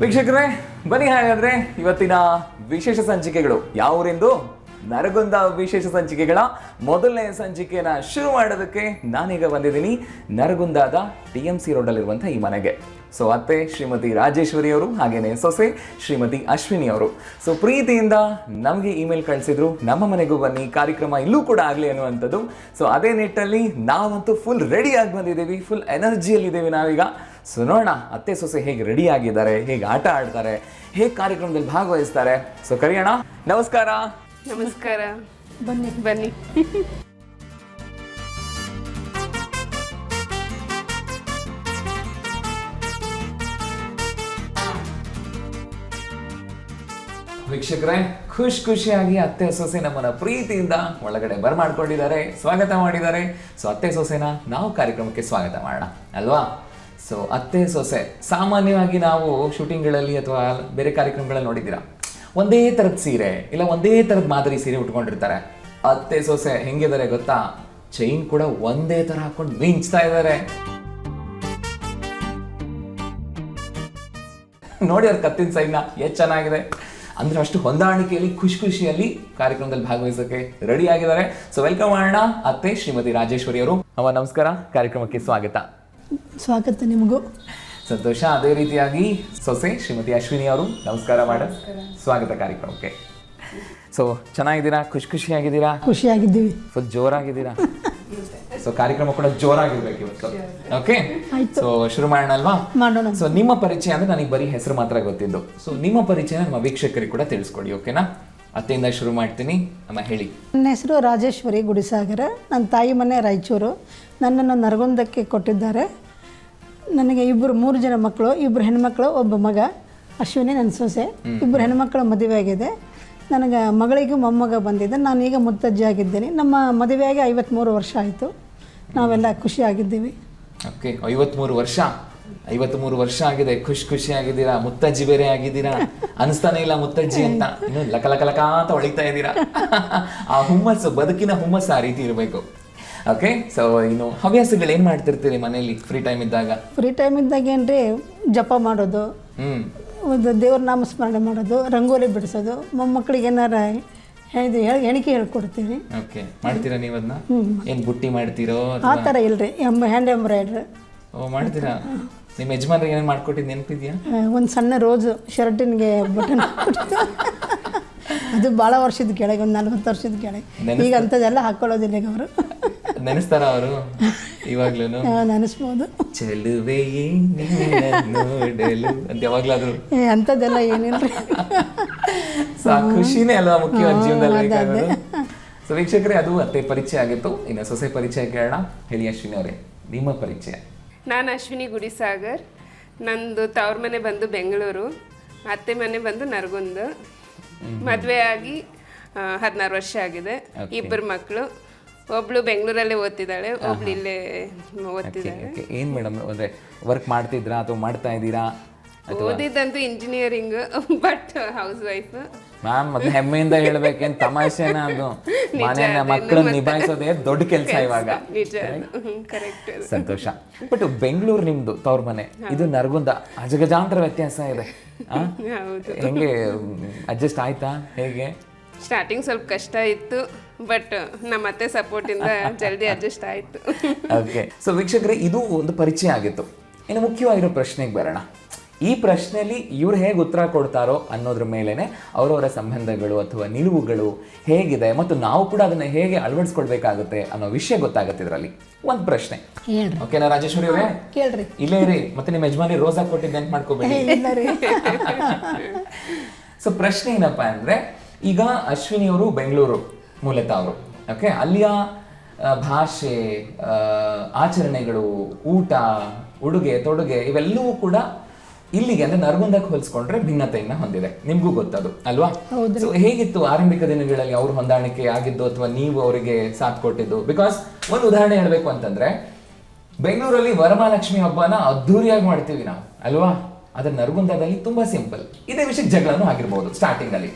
ವೀಕ್ಷಕರೇ ಬನ್ನಿ ಹಾಗಾದ್ರೆ ಇವತ್ತಿನ ವಿಶೇಷ ಸಂಚಿಕೆಗಳು ಯಾವೂರೆಂದು ನರಗುಂದ ವಿಶೇಷ ಸಂಚಿಕೆಗಳ ಮೊದಲನೇ ಸಂಚಿಕೆಯನ್ನ ಶುರು ಮಾಡೋದಕ್ಕೆ ನಾನೀಗ ಬಂದಿದ್ದೀನಿ ನರಗುಂದಾದ TMC ರೋಡಲ್ಲಿರುವಂಥ ಈ ಮನೆಗೆ. ಸೊ ಅತ್ತೆ ಶ್ರೀಮತಿ ರಾಜೇಶ್ವರಿ ಅವರು ಹಾಗೇನೆ ಸೊಸೆ ಶ್ರೀಮತಿ ಅಶ್ವಿನಿ ಅವರು ಸೊ ಪ್ರೀತಿಯಿಂದ ನಮಗೆ ಇಮೇಲ್ ಕಳಿಸಿದ್ರು, ನಮ್ಮ ಮನೆಗೂ ಬನ್ನಿ, ಕಾರ್ಯಕ್ರಮ ಇಲ್ಲೂ ಕೂಡ ಆಗಲಿ ಅನ್ನುವಂಥದ್ದು. ಸೊ ಅದೇ ನಿಟ್ಟಲ್ಲಿ ನಾವಂತೂ ಫುಲ್ ರೆಡಿಯಾಗಿ ಬಂದಿದ್ದೀವಿ, ಫುಲ್ ಎನರ್ಜಿಯಲ್ಲಿದ್ದೀವಿ ನಾವೀಗ. ಸೊ ನೋಡೋಣ ಅತ್ತೆ ಸೊಸೆ ಹೇಗೆ ರೆಡಿ ಆಗಿದ್ದಾರೆ, ಹೇಗೆ ಆಟ ಆಡ್ತಾರೆ, ಹೇಗೆ ಕಾರ್ಯಕ್ರಮದಲ್ಲಿ ಭಾಗವಹಿಸ್ತಾರೆ. ಸೊ ಕರೆಯೋಣ. ನಮಸ್ಕಾರ. ನಮಸ್ಕಾರ. ಬನ್ನಿ. ವೀಕ್ಷಕರೇ ಖುಷಿಯಾಗಿ ಅತ್ತೆ ಸೊಸೆ ನಮ್ಮನ್ನ ಪ್ರೀತಿಯಿಂದ ಒಳಗಡೆ ಬರ್ಮಾಡ್ಕೊಂಡಿದ್ದಾರೆ, ಸ್ವಾಗತ ಮಾಡಿದ್ದಾರೆ. ಸೊ ಅತ್ತೆ ಸೊಸೆನ ನಾವು ಕಾರ್ಯಕ್ರಮಕ್ಕೆ ಸ್ವಾಗತ ಮಾಡೋಣ ಅಲ್ವಾ. ಸೊ ಅತ್ತೆ ಸೊಸೆ ಸಾಮಾನ್ಯವಾಗಿ ನಾವು ಶೂಟಿಂಗ್ಗಳಲ್ಲಿ ಅಥವಾ ಬೇರೆ ಕಾರ್ಯಕ್ರಮಗಳಲ್ಲಿ ನೋಡಿದ್ದೀರಾ, ಒಂದೇ ಥರದ ಸೀರೆ ಇಲ್ಲ ಒಂದೇ ಥರದ ಮಾದರಿ ಸೀರೆ ಉಟ್ಕೊಂಡಿರ್ತಾರೆ. ಅತ್ತೆ ಸೊಸೆ ಹೆಂಗಿದ್ದಾರೆ ಗೊತ್ತಾ, ಚೈನ್ ಕೂಡ ಒಂದೇ ಥರ ಹಾಕೊಂಡು ಮಿಂಚ್ತಾ ಇದ್ದಾರೆ. ನೋಡಿ ಅವ್ರ ಕತ್ತಿನ ಸೈಡ್ನ ಎಷ್ಟು ಚೆನ್ನಾಗಿದೆ ಅಂದ್ರೆ, ಅಷ್ಟು ಹೊಂದಾಣಿಕೆಯಲ್ಲಿ ಖುಷಿಯಲ್ಲಿ ಕಾರ್ಯಕ್ರಮದಲ್ಲಿ ಭಾಗವಹಿಸೋಕೆ ರೆಡಿ ಆಗಿದ್ದಾರೆ. ಸೊ ವೆಲ್ಕಮ್ ಮಾಡೋಣ ಅತ್ತೆ ಶ್ರೀಮತಿ ರಾಜೇಶ್ವರಿ ಅವರು. ಅಮ್ಮ ನಮಸ್ಕಾರ, ಕಾರ್ಯಕ್ರಮಕ್ಕೆ ಸ್ವಾಗತ. ಸ್ವಾಗತ ನಿಮಗೂ. ಸಂತೋಷ. ಅದೇ ರೀತಿಯಾಗಿ ಸೊಸೆ ಶ್ರೀಮತಿ ಅಶ್ವಿನಿ ಅವರು ನಮಸ್ಕಾರ ಮೇಡಮ್, ಸ್ವಾಗತ ಕಾರ್ಯಕ್ರಮಕ್ಕೆ. ಸೊ ಚೆನ್ನಾಗಿದ್ದೀರಾ, ಖುಷಿಯಾಗಿದ್ದೀರಾ? ಖುಷಿಯಾಗಿದ್ದೀವಿ, ಫುಲ್ ಜೋರಾಗಿದ್ದೀರಾ? ಸೊ ಕಾರ್ಯಕ್ರಮ ಕೂಡ ಜೋರಾಗಿರ್ಬೇಕು ಇವತ್ತು. ಓಕೆ, ಸೊ ಶುರು ಮಾಡೋಣ ಅಲ್ವಾ? ಮಾಡೋಣ. ಸೊ ನಿಮ್ಮ ಪರಿಚಯ ಅಂದ್ರೆ ನನಗೆ ಬರೀ ಹೆಸರು ಮಾತ್ರ ಗೊತ್ತಿದ್ದು. ಸೊ ನಿಮ್ಮ ಪರಿಚಯ ನಮ್ಮ ವೀಕ್ಷಕರಿಗೆ ಕೂಡ ತಿಳಿಸ್ಕೊಡಿ, ಓಕೆನಾ? ಅತ್ತೆಯಿಂದ ಶುರು ಮಾಡ್ತೀನಿ. ಅಮ್ಮ ಹೇಳಿ. ನನ್ನ ಹೆಸರು ರಾಜೇಶ್ವರಿ ಗುಡಿಸಾಗರ. ನನ್ನ ತಾಯಿ ಮನೆ ರಾಯಚೂರು. ನನ್ನನ್ನು ನರಗುಂದಕ್ಕೆ ಕೊಟ್ಟಿದ್ದಾರೆ. ನನಗೆ ಮೂರು ಜನ ಮಕ್ಕಳು, 2 ಹೆಣ್ಮಕ್ಳು, ಒಬ್ಬ ಮಗ ಅಶ್ವಿನಿ, ನನ್ನ ಸೊಸೆ. 2 ಹೆಣ್ಮಕ್ಳ ಮದುವೆ ಆಗಿದೆ. ನನಗೆ ಮಗಳಿಗೂ ಮೊಮ್ಮಗ ಬಂದಿದ್ದೆ. ನಾನೀಗ ಮುತ್ತಜ್ಜಿ ಆಗಿದ್ದೇನೆ. ನಮ್ಮ ಮದುವೆಯಾಗಿ 53 ವರ್ಷ ಆಯಿತು. ನಾವೆಲ್ಲ ಖುಷಿಯಾಗಿದ್ದೀವಿ. ಓಕೆ, 53 ವರ್ಷ ಆಗಿದೆ. ಖುಷಿಯಾಗಿದ್ದೀರಾ. ಮುತ್ತಜ್ಜಿ ಬೇರೆ ಆಗಿದ್ದೀರಾ, ಅನಿಸ್ತಾನೆ ಇಲ್ಲ ಮುತ್ತಜ್ಜಿ ಅಂತ. ಇನ್ನು ಲಕ ಅಂತ ಹೊಳಿತಾ ಇದ್ದೀರಾ. ಆ ಹುಮ್ಮಸ್ಸು, ಬದುಕಿನ ಹುಮ್ಮಸ್ಸು ಆ ರೀತಿ ಇರಬೇಕು. ಓಕೆ, ಸೊ ಇನ್ನು ಹವ್ಯಾಸಗಳು ಏನು ಮಾಡ್ತಿರ್ತೀರಿ ಮನೇಲಿ ಫ್ರೀ ಟೈಮ್ ಇದ್ದಾಗ? ಫ್ರೀ ಟೈಮ್ ಇದ್ದಾಗ ಏನ್ರಿ, ಜಪ ಮಾಡೋದು, ಒಂದು ದೇವ್ರ ನಾಮಸ್ಮರಣೆ ಮಾಡೋದು, ರಂಗೋಲಿ ಬಿಡಿಸೋದು, ಮೊಮ್ಮಕ್ಕಳಿಗೆ ಏನಾರ ಎಣಿಕೆ ಹೇಳ್ಕೊಡ್ತೀವಿ. ಓಕೆ, ಮಾಡ್ತೀರಾ ನೀವು ಅದನ್ನ? ಏನು ಬುಟ್ಟಿ ಮಾಡ್ತೀರೋ? ಆ ಥರ ಇಲ್ರಿ, ಹ್ಯಾಂಡ್ ಎಂಬ್ರಾಯ್ಡ್ರಿ. ಓ, ಮಾಡ್ತೀರಾ? ನಿಮ್ಮ ಯಜಮಾನ್ರಿಗೆ ಏನೇನು ಮಾಡ್ಕೊಟ್ಟಿದ್ದು ನೆನಪಿದ್ಯಾ? ಒಂದು ಸಣ್ಣ ರೋಜು ಶರ್ಟಿನ್ಗೆ ಬಟನ್ ಅದು ಭಾಳ ವರ್ಷದ ಕೆಳಗೆ, ಒಂದು 40 ವರ್ಷದ ಕೆಳಗೆ. ಈಗ ಅಂಥದ್ದೆಲ್ಲ ಹಾಕ್ಕೊಳ್ಳೋದಿಲ್ಲ ಈಗ ಅವರು. ನೆನೆಸ್ತಾರ ಅವರು ಇವಾಗ್ಲೂ? ನೆನೆಸ್ಬೋದು. ಚೆಲುವೆಯೇ ನೋಡಲು ಅಂತ ಯಾವಾಗ್ಲಾದ್ರು? ಅಂಥದ್ದೆಲ್ಲ ಏನಿಲ್ರಿ. ಸೊ ಖುಷಿನೇ ಅಲ್ವಾ ಮುಖ್ಯವಾದ ಜೀವನದಲ್ಲಿ. ಸೊ ವೀಕ್ಷಕರೇ, ಅದು ಅತ್ತೆ ಪರಿಚಯ ಆಗಿತ್ತು. ಇನ್ನು ಸೊಸೆ ಪರಿಚಯ ಕೇಳೋಣ. ಹೇಳಿ ಅಶ್ವಿನಿ ಅವರೇ, ನಿಮ್ಮ ಪರಿಚಯ. ನಾನು ಅಶ್ವಿನಿ ಗುಡಿಸಾಗರ್. ನಂದು ತವ್ರ ಮನೆ ಬಂದು ಬೆಂಗಳೂರು, ಅತ್ತೆ ಮನೆ ಬಂದು ನರಗುಂದ. ಮದುವೆ ಆಗಿ 16 ವರ್ಷ ಆಗಿದೆ. 2 ಮಕ್ಕಳು. ಒಬ್ಳು ಬೆಂಗಳೂರಲ್ಲೇ ಓದ್ತಿದ್ದಾಳೆ, ಒಬ್ಳು ಇಲ್ಲೇ ಓದ್ತಿದ್ದಾಳೆ. ಏನ್ ಮೇಡಮ್ ಅಂದ್ರೆ ವರ್ಕ್ ಮಾಡ್ತಿದ್ರಾ ಅಥವಾ ಮಾಡ್ತಾ ಇದ್ದೀರಾ? ಓದಿದ್ದಂತೂ engineering, but housewife. Ma'am ಮೊದಲು ಹೆಮ್ಮೆಯಿಂದ ಹೇಳ್ಬೇಕೇನು ತಮಾಷೆನ? ಅದು ಮನೆಯ ಮಕ್ಕಳನ್ನ ನಿಭಾಯಿಸೋದೇ ದೊಡ್ಡ ಕೆಲಸ ಇವಾಗ. ನಿಜ, ಕರೆಕ್ಟ್. ಸಂತೋಷ. ಬಟ್ ಬೆಂಗಳೂರು ನಿಮ್ದು ತವ್ರ ಮನೆ, ಇದು ನರಗುಂದ, ಅಜಗಜಾಂತರ ವ್ಯತ್ಯಾಸ ಇದೆ. ಹೆಂಗೆ ಅಡ್ಜಸ್ಟ್ ಆಯ್ತಾ? ಹೇಗೆ? ಸ್ಟಾರ್ಟಿಂಗ್ ಸ್ವಲ್ಪ ಕಷ್ಟ ಇತ್ತು, ಬಟ್ ನಮ್ಮ ಅತ್ತೆ ಸಪೋರ್ಟಿಂದ ಜಲ್ದಿ ಅಡ್ಜಸ್ಟ್ ಆಯಿತು. ಓಕೆ, ಸೊ ವೀಕ್ಷಕರೇ, ಇದು ಒಂದು ಪರಿಚಯ ಆಗಿತ್ತು. ಇನ್ನು ಮುಖ್ಯವಾಗಿರೋ ಪ್ರಶ್ನೆಗೆ ಬರೋಣ. ಈ ಪ್ರಶ್ನೆಯಲ್ಲಿ ಇವ್ರು ಹೇಗೆ ಉತ್ತರ ಕೊಡ್ತಾರೋ ಅನ್ನೋದ್ರ ಮೇಲೆನೆ ಅವರವರ ಸಂಬಂಧಗಳು ಅಥವಾ ನಿಲುವುಗಳು ಹೇಗಿದೆ ಮತ್ತು ನಾವು ಕೂಡ ಅದನ್ನ ಹೇಗೆ ಅಳವಡಿಸ್ಕೊಳ್ಬೇಕಾಗುತ್ತೆ ಅನ್ನೋ ವಿಷಯ ಗೊತ್ತಾಗುತ್ತೆ ಇದರಲ್ಲಿ. ಒಂದು ಪ್ರಶ್ನೆ, ಓಕೆನಾ ರಾಜೇಶ್ವರಿ ಅವರೇ? ಕೇಳ್ರಿ. ಇಲ್ಲೇ ರೀ, ಮತ್ತೆ ನಿಮ್ಮ ಯಜಮಾನಿ ರೋಸ್ ಹಾಕೊಟ್ಟಿದ್ದೆ ಅಂತ ಮಾಡ್ಕೋಬೇಡಿ. ಸೊ ಪ್ರಶ್ನೆ ಏನಪ್ಪಾ ಅಂದ್ರೆ, ಈಗ ಅಶ್ವಿನಿ ಅವರು ಬೆಂಗಳೂರು ಮೂಲತಃ ಅವರು. ಓಕೆ, ಅಲ್ಲಿಯ ಭಾಷೆ, ಆಚರಣೆಗಳು, ಊಟ, ಉಡುಗೆ ತೊಡುಗೆ ಇವೆಲ್ಲವೂ ಕೂಡ ಇಲ್ಲಿಗೆ ಅಂದ್ರೆ ನರಗುಂದಕ್ಕೆ ಹೋಲಿಸ್ಕೊಂಡ್ರೆ ಭಿನ್ನತೆಯನ್ನ ಹೊಂದಿದೆ. ನಿಮ್ಗೂ ಗೊತ್ತದು ಅಲ್ವಾ? ಸೊ ಹೇಗಿತ್ತು ಆರಂಭಿಕ ದಿನಗಳಲ್ಲಿ ಅವ್ರ ಹೊಂದಾಣಿಕೆ ಆಗಿದ್ದು ಅಥವಾ ನೀವು ಅವರಿಗೆ ಸಾಥ್ ಕೊಟ್ಟಿದ್ದು? ಬಿಕಾಸ್ ಒಂದು ಉದಾಹರಣೆ ಹೇಳ್ಬೇಕು ಅಂತಂದ್ರೆ, ಬೆಂಗಳೂರಲ್ಲಿ ವರಮಹಾಲಕ್ಷ್ಮಿ ಹಬ್ಬನ ಅದ್ದೂರಿಯಾಗಿ ಮಾಡ್ತೀವಿ ನಾವು ಅಲ್ವಾ, ಆದ್ರೆ ನರಗುಂದದಲ್ಲಿ ತುಂಬಾ ಸಿಂಪಲ್. ಇದೇ ವಿಷಯಕ್ಕೆ ಜಗಳನೂ ಆಗಿರ್ಬೋದು ಸ್ಟಾರ್ಟಿಂಗ್ ಅಲ್ಲಿ.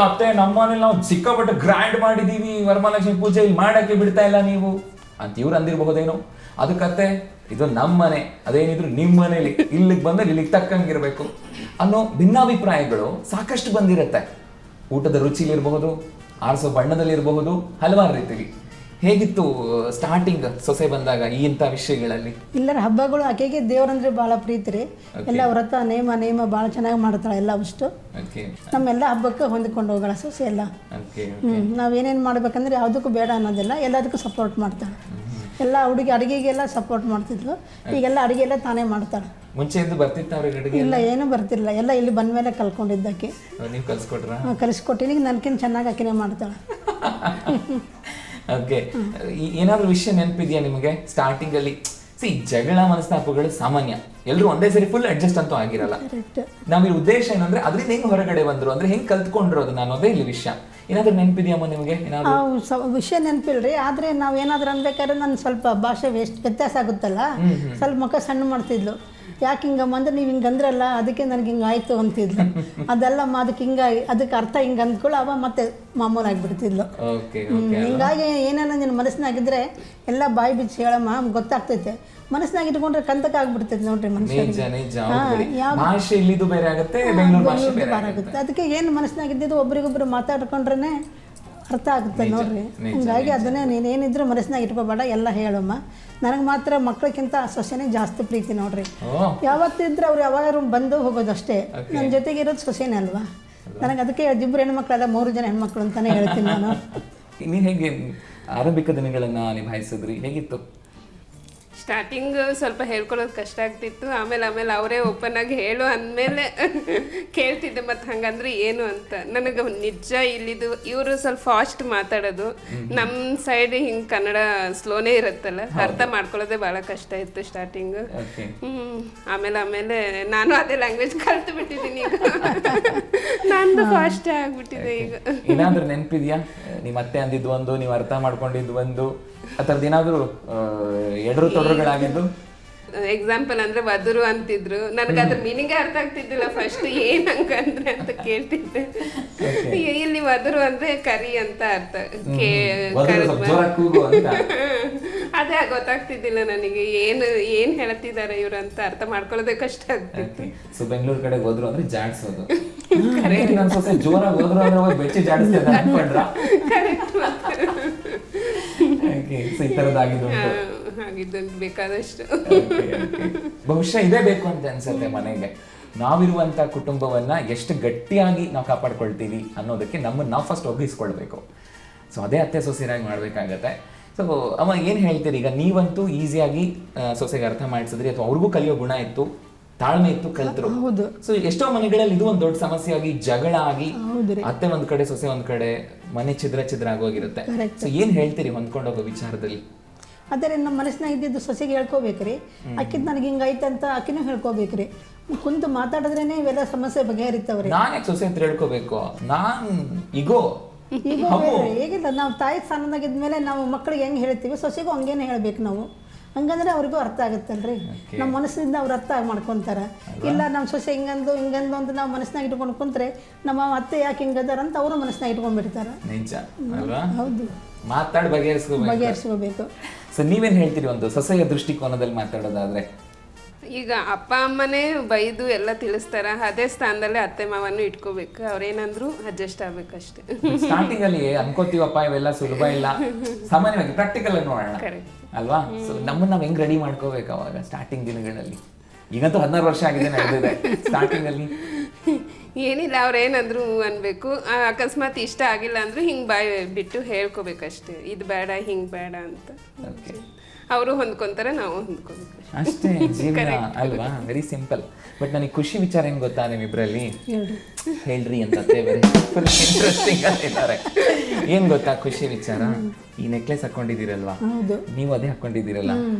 ಅತ್ತೆ ನಮ್ಮನೇಲಿ ನಾವು ಸಿಕ್ಕಾಪಟ್ಟೆ ಗ್ರ್ಯಾಂಡ್ ಮಾಡಿದೀವಿ, ವರಮಹಾಲಕ್ಷ್ಮಿ ಪೂಜೆ ಇಲ್ಲಿ ಮಾಡಕ್ಕೆ ಬಿಡ್ತಾ ಇಲ್ಲ ನೀವು ಅಂತ ಇವ್ರು ಅಂದಿರಬಹುದೇನೋ. ಅದಕ್ಕತ್ತೆ ಇದು ನಮ್ಮ ಮನೆ, ಅದೇನಿದ್ರು ನಿಮ್ಮ ಮನೇಲಿ, ಇಲ್ಲಿಗೆ ಬಂದ್ರೆ ಇಲ್ಲಿಗೆ ತಕ್ಕಂಗಿರ್ಬೇಕು ಅನ್ನೋ ಭಿನ್ನಾಭಿಪ್ರಾಯಗಳು ಸಾಕಷ್ಟು ಬಂದಿರುತ್ತೆ. ಊಟದ ರುಚಿಲಿರಬಹುದು, ಆರಿಸೋ ಬಣ್ಣದಲ್ಲಿರಬಹುದು, ಹಲವಾರು ರೀತಿಲಿ. ಹೇಗಿತ್ತು ಸ್ಟಾರ್ಟಿಂಗ್ ಸೊಸೆ ಬಂದಾಗ ಈ ಇಂಥ ವಿಷಯಗಳಲ್ಲಿ? ಇಲ್ಲರ ಹಬ್ಬಗಳು ಆಕೆಗೆ ದೇವ್ರಂದ್ರೆ ಭಾಳ ಪ್ರೀತಿ ರೀ. ಎಲ್ಲ ವ್ರತ ನೇಮ ಭಾಳ ಚೆನ್ನಾಗಿ ಮಾಡ್ತಾಳೆ ಎಲ್ಲ ಅಷ್ಟು. ನಮ್ಮೆಲ್ಲ ಹಬ್ಬಕ್ಕೆ ಹೊಂದಿಕೊಂಡು ಹೋಗೋಣ ಸೊಸೆ ಎಲ್ಲ. ನಾವೇನೇನು ಮಾಡ್ಬೇಕಂದ್ರೆ ಯಾವುದಕ್ಕೂ ಬೇಡ ಅನ್ನೋದಿಲ್ಲ, ಎಲ್ಲದಕ್ಕೂ ಸಪೋರ್ಟ್ ಮಾಡ್ತಾಳೆ. ಎಲ್ಲ ಹುಡುಗಿ ಅಡುಗೆಗೆಲ್ಲ ಸಪೋರ್ಟ್ ಮಾಡ್ತಿದ್ಲು. ಈಗೆಲ್ಲ ಅಡುಗೆ ಎಲ್ಲ ತಾನೇ ಮಾಡ್ತಾಳೆ. ಮುಂಚೆ ಎಂದು ಬರ್ತಿತ್ತು ಅವ್ರಿಗೆ ಅಡುಗೆ? ಇಲ್ಲ, ಏನೂ ಬರ್ತಿರ್ಲಿಲ್ಲ. ಎಲ್ಲ ಇಲ್ಲಿ ಬಂದ ಮೇಲೆ ಕಲ್ಕೊಂಡಿದ್ದಕ್ಕೆ. ನೀವು ಕಲಿಸ್ಕೊಟ್ರ? ಕಲಿಸ್ಕೊಟ್ಟಿನಿ. ಈಗ ನನ್ಕಿಂತ ಚೆನ್ನಾಗಿ ಆಕಿನೇ ಮಾಡ್ತಾಳೆ. ಓಕೆ, ಏನಾದ್ರು ವಿಷಯ ನೆನಪಿದೆಯಾ ನಿಮಗೆ ಸ್ಟಾರ್ಟಿಂಗ್ ಅಲ್ಲಿ? ಜಗಳ ಮನಸ್ತಾಪಗಳು ಸಾಮಾನ್ಯ, ಎಲ್ಲರೂ ಒಂದೇ ಸರಿ ಫುಲ್ ಅಡ್ಜಸ್ಟ್ ಅಂತೂ ಆಗಿರಲ್ಲ. ನಮಗೆ ಉದ್ದೇಶ ಏನಂದ್ರೆ ಅದರಿಂದ ಹೆಂಗ್ ಹೊರಗಡೆ ಬಂದ್ರು, ಅಂದ್ರೆ ಹೆಂಗ್ ಕಲ್ತ್ಕೊಂಡ್ರು ಅದನ್ನ ಅನ್ನೋದೇ ಇಲ್ಲಿ ವಿಷಯ. ಏನಾದ್ರು ನೆನಪಿದೆಯಮ್ಮ ನಿಮಗೆ? ವಿಷಯ ನೆನಪಿಲ್ರಿ. ಆದ್ರೆ ನಾವ್ ಏನಾದ್ರು ಅನ್ಬೇಕಾದ್ರೆ ನನ್ ಸ್ವಲ್ಪ ಭಾಷೆ ವ್ಯತ್ಯಾಸ ಆಗುತ್ತಲ್ಲ, ಸ್ವಲ್ಪ ಮುಖ ಸಣ್ಣ ಮಾಡ್ತಿದ್ಲು. ಯಾಕೆ ಹಿಂಗಮ್ಮ ಅಂದ್ರೆ ನೀವು ಹಿಂಗಂದ್ರಲ್ಲ, ಅದಕ್ಕೆ ನನಗೆ ಹಿಂಗೆ ಆಯ್ತು ಅಂತಿದ್ಲು. ಅದೆಲ್ಲಮ್ಮ ಅದಕ್ಕೆ ಹಿಂಗಾಗಿ, ಅದಕ್ಕೆ ಅರ್ಥ ಹಿಂಗೆ ಅಂದ್ಕೊಳ್ಳಿ ಅವ ಮತ್ತೆ ಮಾಮೂಲಾಗಿಬಿಡ್ತಿದ್ಲು. ಹಿಂಗಾಗಿ ಏನೇನೋ ನಿನ್ನ ಮನಸ್ಸಿನಾಗಿದ್ರೆ ಎಲ್ಲ ಬಾಯಿ ಬಿಚ್ಚಿ ಹೇಳಮ್ಮ, ಗೊತ್ತಾಗ್ತೈತೆ. ಮನಸ್ಸಿನಾಗ ಇಟ್ಕೊಂಡ್ರೆ ಕಂತಕ ಆಗ್ಬಿಡ್ತೈತೆ ನೋಡ್ರಿ ಮನುಷ್ಯನಿಗೆ. ಅದಕ್ಕೆ ಏನು ಮನಸ್ಸಿನಾಗಿದ್ದು ಒಬ್ರಿಗೊಬ್ರು ಮಾತಾಡ್ಕೊಂಡ್ರೆ ಅರ್ಥ ಆಗುತ್ತೆ ನೋಡ್ರಿ. ಹಂಗಾಗಿ ಅದನ್ನೇ ನೀನೇನಿದ್ರು ಮನಸ್ಸಿನಾಗ ಇಟ್ಕೋಬೇಡ, ಎಲ್ಲ ಹೇಳಮ್ಮ. ನನಗೆ ಮಾತ್ರ ಮಕ್ಕಳಿಗಿಂತ ಸೊಸೆನೇ ಜಾಸ್ತಿ ಪ್ರೀತಿ ನೋಡ್ರಿ. ಯಾವತ್ತಿದ್ರೆ ಅವ್ರು ಯಾವಾಗ ಬಂದು ಹೋಗೋದಷ್ಟೇ. ನನ್ನ ಜೊತೆಗೆ ಇರೋದು ಸೊಸೆನೇ ಅಲ್ವಾ. ನನಗೆ ಅದಕ್ಕೆ ಇಬ್ಬರು ಹೆಣ್ಮಕ್ಳಲ್ಲ, 3 ಜನ ಹೆಣ್ಮಕ್ಳು ಅಂತಾನೆ ಹೇಳ್ತೀನಿ ನಾನು. ನೀವು ಹೇಗೆ ಆರಂಭಿಕ ದಿನಗಳನ್ನ ನಿಭಾಯಿಸಿದ್ರಿ? ಹೇಗಿತ್ತು? ಸ್ಟಾರ್ಟಿಂಗ್ ಸ್ವಲ್ಪ ಹೇಳ್ಕೊಳ್ಳೋದು ಕಷ್ಟ ಆಗ್ತಿತ್ತು. ಆಮೇಲೆ ಅವರೇ ಓಪನ್ ಆಗಿ ಹೇಳು ಅಂದಮೇಲೆ ಕೇಳ್ತಿದ್ದೆ, ಮತ್ತು ಹಂಗಂದ್ರೆ ಏನು ಅಂತ. ನನಗೆ ನಿಜ ಇಲ್ಲಿದು ಇವರು ಸ್ವಲ್ಪ ಫಾಸ್ಟ್ ಮಾತಾಡೋದು, ನಮ್ಮ ಸೈಡ್ ಹಿಂಗೆ ಕನ್ನಡ ಸ್ಲೋನೇ ಇರುತ್ತಲ್ಲ, ಅರ್ಥ ಮಾಡ್ಕೊಳ್ಳೋದೇ ಭಾಳ ಕಷ್ಟ ಇತ್ತು ಸ್ಟಾರ್ಟಿಂಗ್. ಆಮೇಲೆ ನಾನು ಅದೇ ಲ್ಯಾಂಗ್ವೇಜ್ ಕಲ್ತು ಬಿಟ್ಟಿದ್ದೀನಿ ಈಗ. ನಂದು ಫಾಸ್ಟ್ ಆಗ್ಬಿಟ್ಟಿದೆ ಈಗ. ಏನಾದ್ರೂ ನೆನಪಿದ್ಯಾ ನಿಮ್ಮ ಅತ್ತೆ ಅಂದಿದ್ದು ಒಂದು, ನೀವು ಅರ್ಥ ಮಾಡ್ಕೊಂಡಿದ್ದು ಒಂದು, ಆ ಥರದ್ದು ಏನಾದರೂ ಎಡರು ತೊಡರುಗಳಾಗಿದ್ದು? ಎಕ್ಸಾಂಪಲ್ ಅಂದ್ರೆ ವಧುರು ಅಂತಿದ್ರು, ನನಗೆ ಅದ್ರ ಮೀನಿಂಗ್ ಅರ್ಥ ಆಗ್ತಿದ್ದಿಲ್ಲ ಫಸ್ಟ್, ಏನ್ ಹಂಗಂದ್ರೆ ಅಂತ ಕೇಳ್ತಿದ್ದೆ. ಇಲ್ಲಿ ವಧುರು ಅಂದ್ರೆ ಕರಿ ಅಂತ ಅರ್ಥ. ಅದೇ ಗೊತ್ತಾಗ್ತಿದ್ದಿಲ್ಲ ನನಗೆ, ಏನ್ ಹೇಳ್ತಿದ್ದಾರೆ ಇವ್ರು ಅಂತ ಅರ್ಥ ಮಾಡ್ಕೊಳ್ಳೋದೇ ಕಷ್ಟ ಆಗ್ತಿತ್ತು. ಸೊ ಬೆಂಗಳೂರು ಕಡೆ ಹೋದ್ರು ಅಂದ್ರೆ ಜಾಡ್ಸೋದು. ನನ್ನ ಸೊಸೆ ಜೋರಾಗಿ ಹೋದ್ರು ಅಂದ್ರೆ ಬೆಚ್ಚಿ ಜಾಡಿಸ್ತೇನೆ ಅನ್ಕೊಂಡ್ರ? ಈ ತರದಾಗಿದ್ದು ಬೇಕಾದಷ್ಟು. ಬಹುಶಃ ಇದೇ ಬೇಕು ಅಂತ ಅನ್ಸುತ್ತೆ ಮನೆಗೆ. ನಾವಿರುವಂತ ಕುಟುಂಬವನ್ನ ಎಷ್ಟು ಗಟ್ಟಿಯಾಗಿ ನಾವು ಕಾಪಾಡ್ಕೊಳ್ತೀವಿ ಅನ್ನೋದಕ್ಕೆ ನಮ್ಮನ್ನ ನಾವು ಫಸ್ಟ್ ಒಗ್ಗಿಸ್ಕೊಳ್ಬೇಕು. ಸೊ ಅದೇ ಅತ್ತೆ ಸೊಸೆರಾಗಿ ಮಾಡ್ಬೇಕಾಗತ್ತೆ. ಸೊ ಅಮ್ಮ ಏನ್ ಹೇಳ್ತೀರಿ ಈಗ? ನೀವಂತೂ ಈಸಿಯಾಗಿ ಸೊಸೆಗೆ ಅರ್ಥ ಮಾಡಿಸಿದ್ರಿ, ಅಥವಾ ಅವ್ರಿಗೂ ಕಲಿಯೋ ಗುಣ ಇತ್ತು, ತಾಳ್ಮೆ ಇತ್ತು, ಕಲ್ತರು. ಸೊ ಎಷ್ಟೋ ಮನೆಗಳಲ್ಲಿ ಇದು ಒಂದು ದೊಡ್ಡ ಸಮಸ್ಯೆ ಆಗಿ ಜಗಳ ಆಗಿ ಅತ್ತೆ ಒಂದ್ ಕಡೆ ಸೊಸೆ ಒಂದ್ ಕಡೆ, ಮನೆ ಛಿದ್ರ ಆಗೋಗಿರುತ್ತೆ. ಸೊ ಏನ್ ಹೇಳ್ತೀರಿ ಹೊಂದ್ಕೊಂಡೋಗೋ ವಿಚಾರದಲ್ಲಿ? ಅದೇ ನಮ್ಮ ಮನಸ್ಸಿನಾಗ ಇದ್ದಿದ್ದು ಸೊಸೆಗೆ ಹೇಳ್ಕೋಬೇಕ್ರಿ. ಅಕ್ಕಿದ್ ನನಗೆ ಹಿಂಗೈತೆ ಅಂತ ಅಕ್ಕಿನೂ ಹೇಳ್ಕೋಬೇಕ್ರಿ. ಕುಂತು ಮಾತಾಡಿದ್ರೇನೆ ಇವೆಲ್ಲ ಸಮಸ್ಯೆ ಬಗೆಹರಿತಾವ್ರಿ. ನಾನೇ ಸೊಸೆ ಹತ್ರ ಹೇಳ್ಕೋಬೇಕು, ನಾನ್ ಈಗ ಹೇಗಿಲ್ಲ, ನಾವು ತಾಯಿ ಸ್ಥಾನದಾಗಿದ್ಮೇಲೆ ನಾವು ಮಕ್ಕಳಿಗೆ ಹೆಂಗೆ ಹೇಳ್ತೀವಿ, ಸೊಸೆಗೂ ಹಂಗೇನೆ ಹೇಳ್ಬೇಕು ನಾವು. ಹಂಗಂದ್ರೆ ಅವ್ರಿಗೂ ಅರ್ಥ ಆಗುತ್ತಲ್ರಿ. ನಮ್ಮ ಮನಸ್ಸಿಂದ ಅವ್ರು ಅರ್ಥ ಮಾಡ್ಕೊಂತಾರ. ಇಲ್ಲ ನಮ್ಮ ಸೊಸೆ ಹಿಂಗಂದು ಅಂತ ನಾವು ಮನಸ್ಸಿನಾಗ ಇಟ್ಕೊಂಡು ಕುಂತ್ರೆ ನಮ್ಮ ಅತ್ತೆ ಯಾಕೆ ಹಿಂಗದಾರ ಅಂತ ಅವರು ಮನಸ್ಸಿನಾಗ ಇಟ್ಕೊಂಡ್ಬಿಡ್ತಾರ. ಹೌದು, ಮಾತಾಡಿ ಬಗೆಹರಿಸ್ಕೋಬೇಕು. ಸೊ ನೀವೇನ್ ಹೇಳ್ತೀರಿ ಒಂದು ಸೊಸೆಯ ದೃಷ್ಟಿಕೋನದಲ್ಲಿ ಮಾತಾಡೋದಾದ್ರೆ? ಈಗ ಅಪ್ಪ ಅಮ್ಮನೇ ಬೈದು ಎಲ್ಲ ತಿಳಿಸ್ತಾರ, ಅದೇ ಸ್ಥಾನದಲ್ಲೇ ಅತ್ತೆ ಮಾವನ್ನು ಇಟ್ಕೋಬೇಕು. ಅವ್ರೇನಂದ್ರು ಅಡ್ಜಸ್ಟ್ ಆಗ್ಬೇಕಷ್ಟೇ. ಸ್ಟಾರ್ಟಿಂಗ್ ಅಲ್ಲಿ ಅನ್ಕೋತೀವಪ್ಪ ಇವೆಲ್ಲ ಸುಲಭ ಇಲ್ಲ, ಸಾಮಾನ್ಯವಾಗಿ ಪ್ರಾಕ್ಟಿಕಲ್ ಆಗಿ ನೋಡೋಣ ಅಲ್ವಾ? ಸೊ ನಮ್ಮನ್ನ ನಾವ್ ಹೆಂಗ್ ರೆಡಿ ಮಾಡ್ಕೋಬೇಕು ಅವಾಗ ಸ್ಟಾರ್ಟಿಂಗ್ ದಿನಗಳಲ್ಲಿ? ಈಗಂತೂ 16 ವರ್ಷ ಆಗಿದೆ, ನಡೆದಿದೆ. ಸ್ಟಾರ್ಟಿಂಗ್ ಅಲ್ಲಿ ಏನಿಲ್ಲ, ಅವ್ರೇನಂದ್ರು ಅನ್ಬೇಕು. ಅಕಸ್ಮಾತ್ ಇಷ್ಟ ಆಗಿಲ್ಲ ಅಂದ್ರೂ ಹಿಂಗ್ ಬಾಯ್ ಬಿಟ್ಟು ಹೇಳ್ಕೋಬೇಕಷ್ಟೇ, ಇದು ಬೇಡ ಹಿಂಗ್ ಬೇಡ ಅಂತ. ಅವರು ಹೊಂದ್ಕೊಂತಾರೆ, ನಾವು ಹೊಂದ್ಕೋಬೇಕು ಅಷ್ಟೇ. ಜೀವನ ಅಲ್ವಾ? Very simple. ಬಟ್ ನನಗೆ ಖುಷಿ ವಿಚಾರ ಏನ್ ಗೊತ್ತಾ ನಿಮ್ಮಿಬ್ರಲ್ಲಿ? ಹೇಳ್ರಿ ಅಂತ ಇಂಟ್ರೆಸ್ಟಿಂಗ್ ಆಗಿದ್ದಾರೆ. ಏನ್ ಗೊತ್ತಾ ಖುಷಿ ವಿಚಾರ? ಈ ನೆಕ್ಲೆಸ್ ಹಾಕೊಂಡಿದ್ದೀರಲ್ವಾ, ನೀವು ಅದೇ ಹಾಕೊಂಡಿದ್ದೀರಲ್ಲ,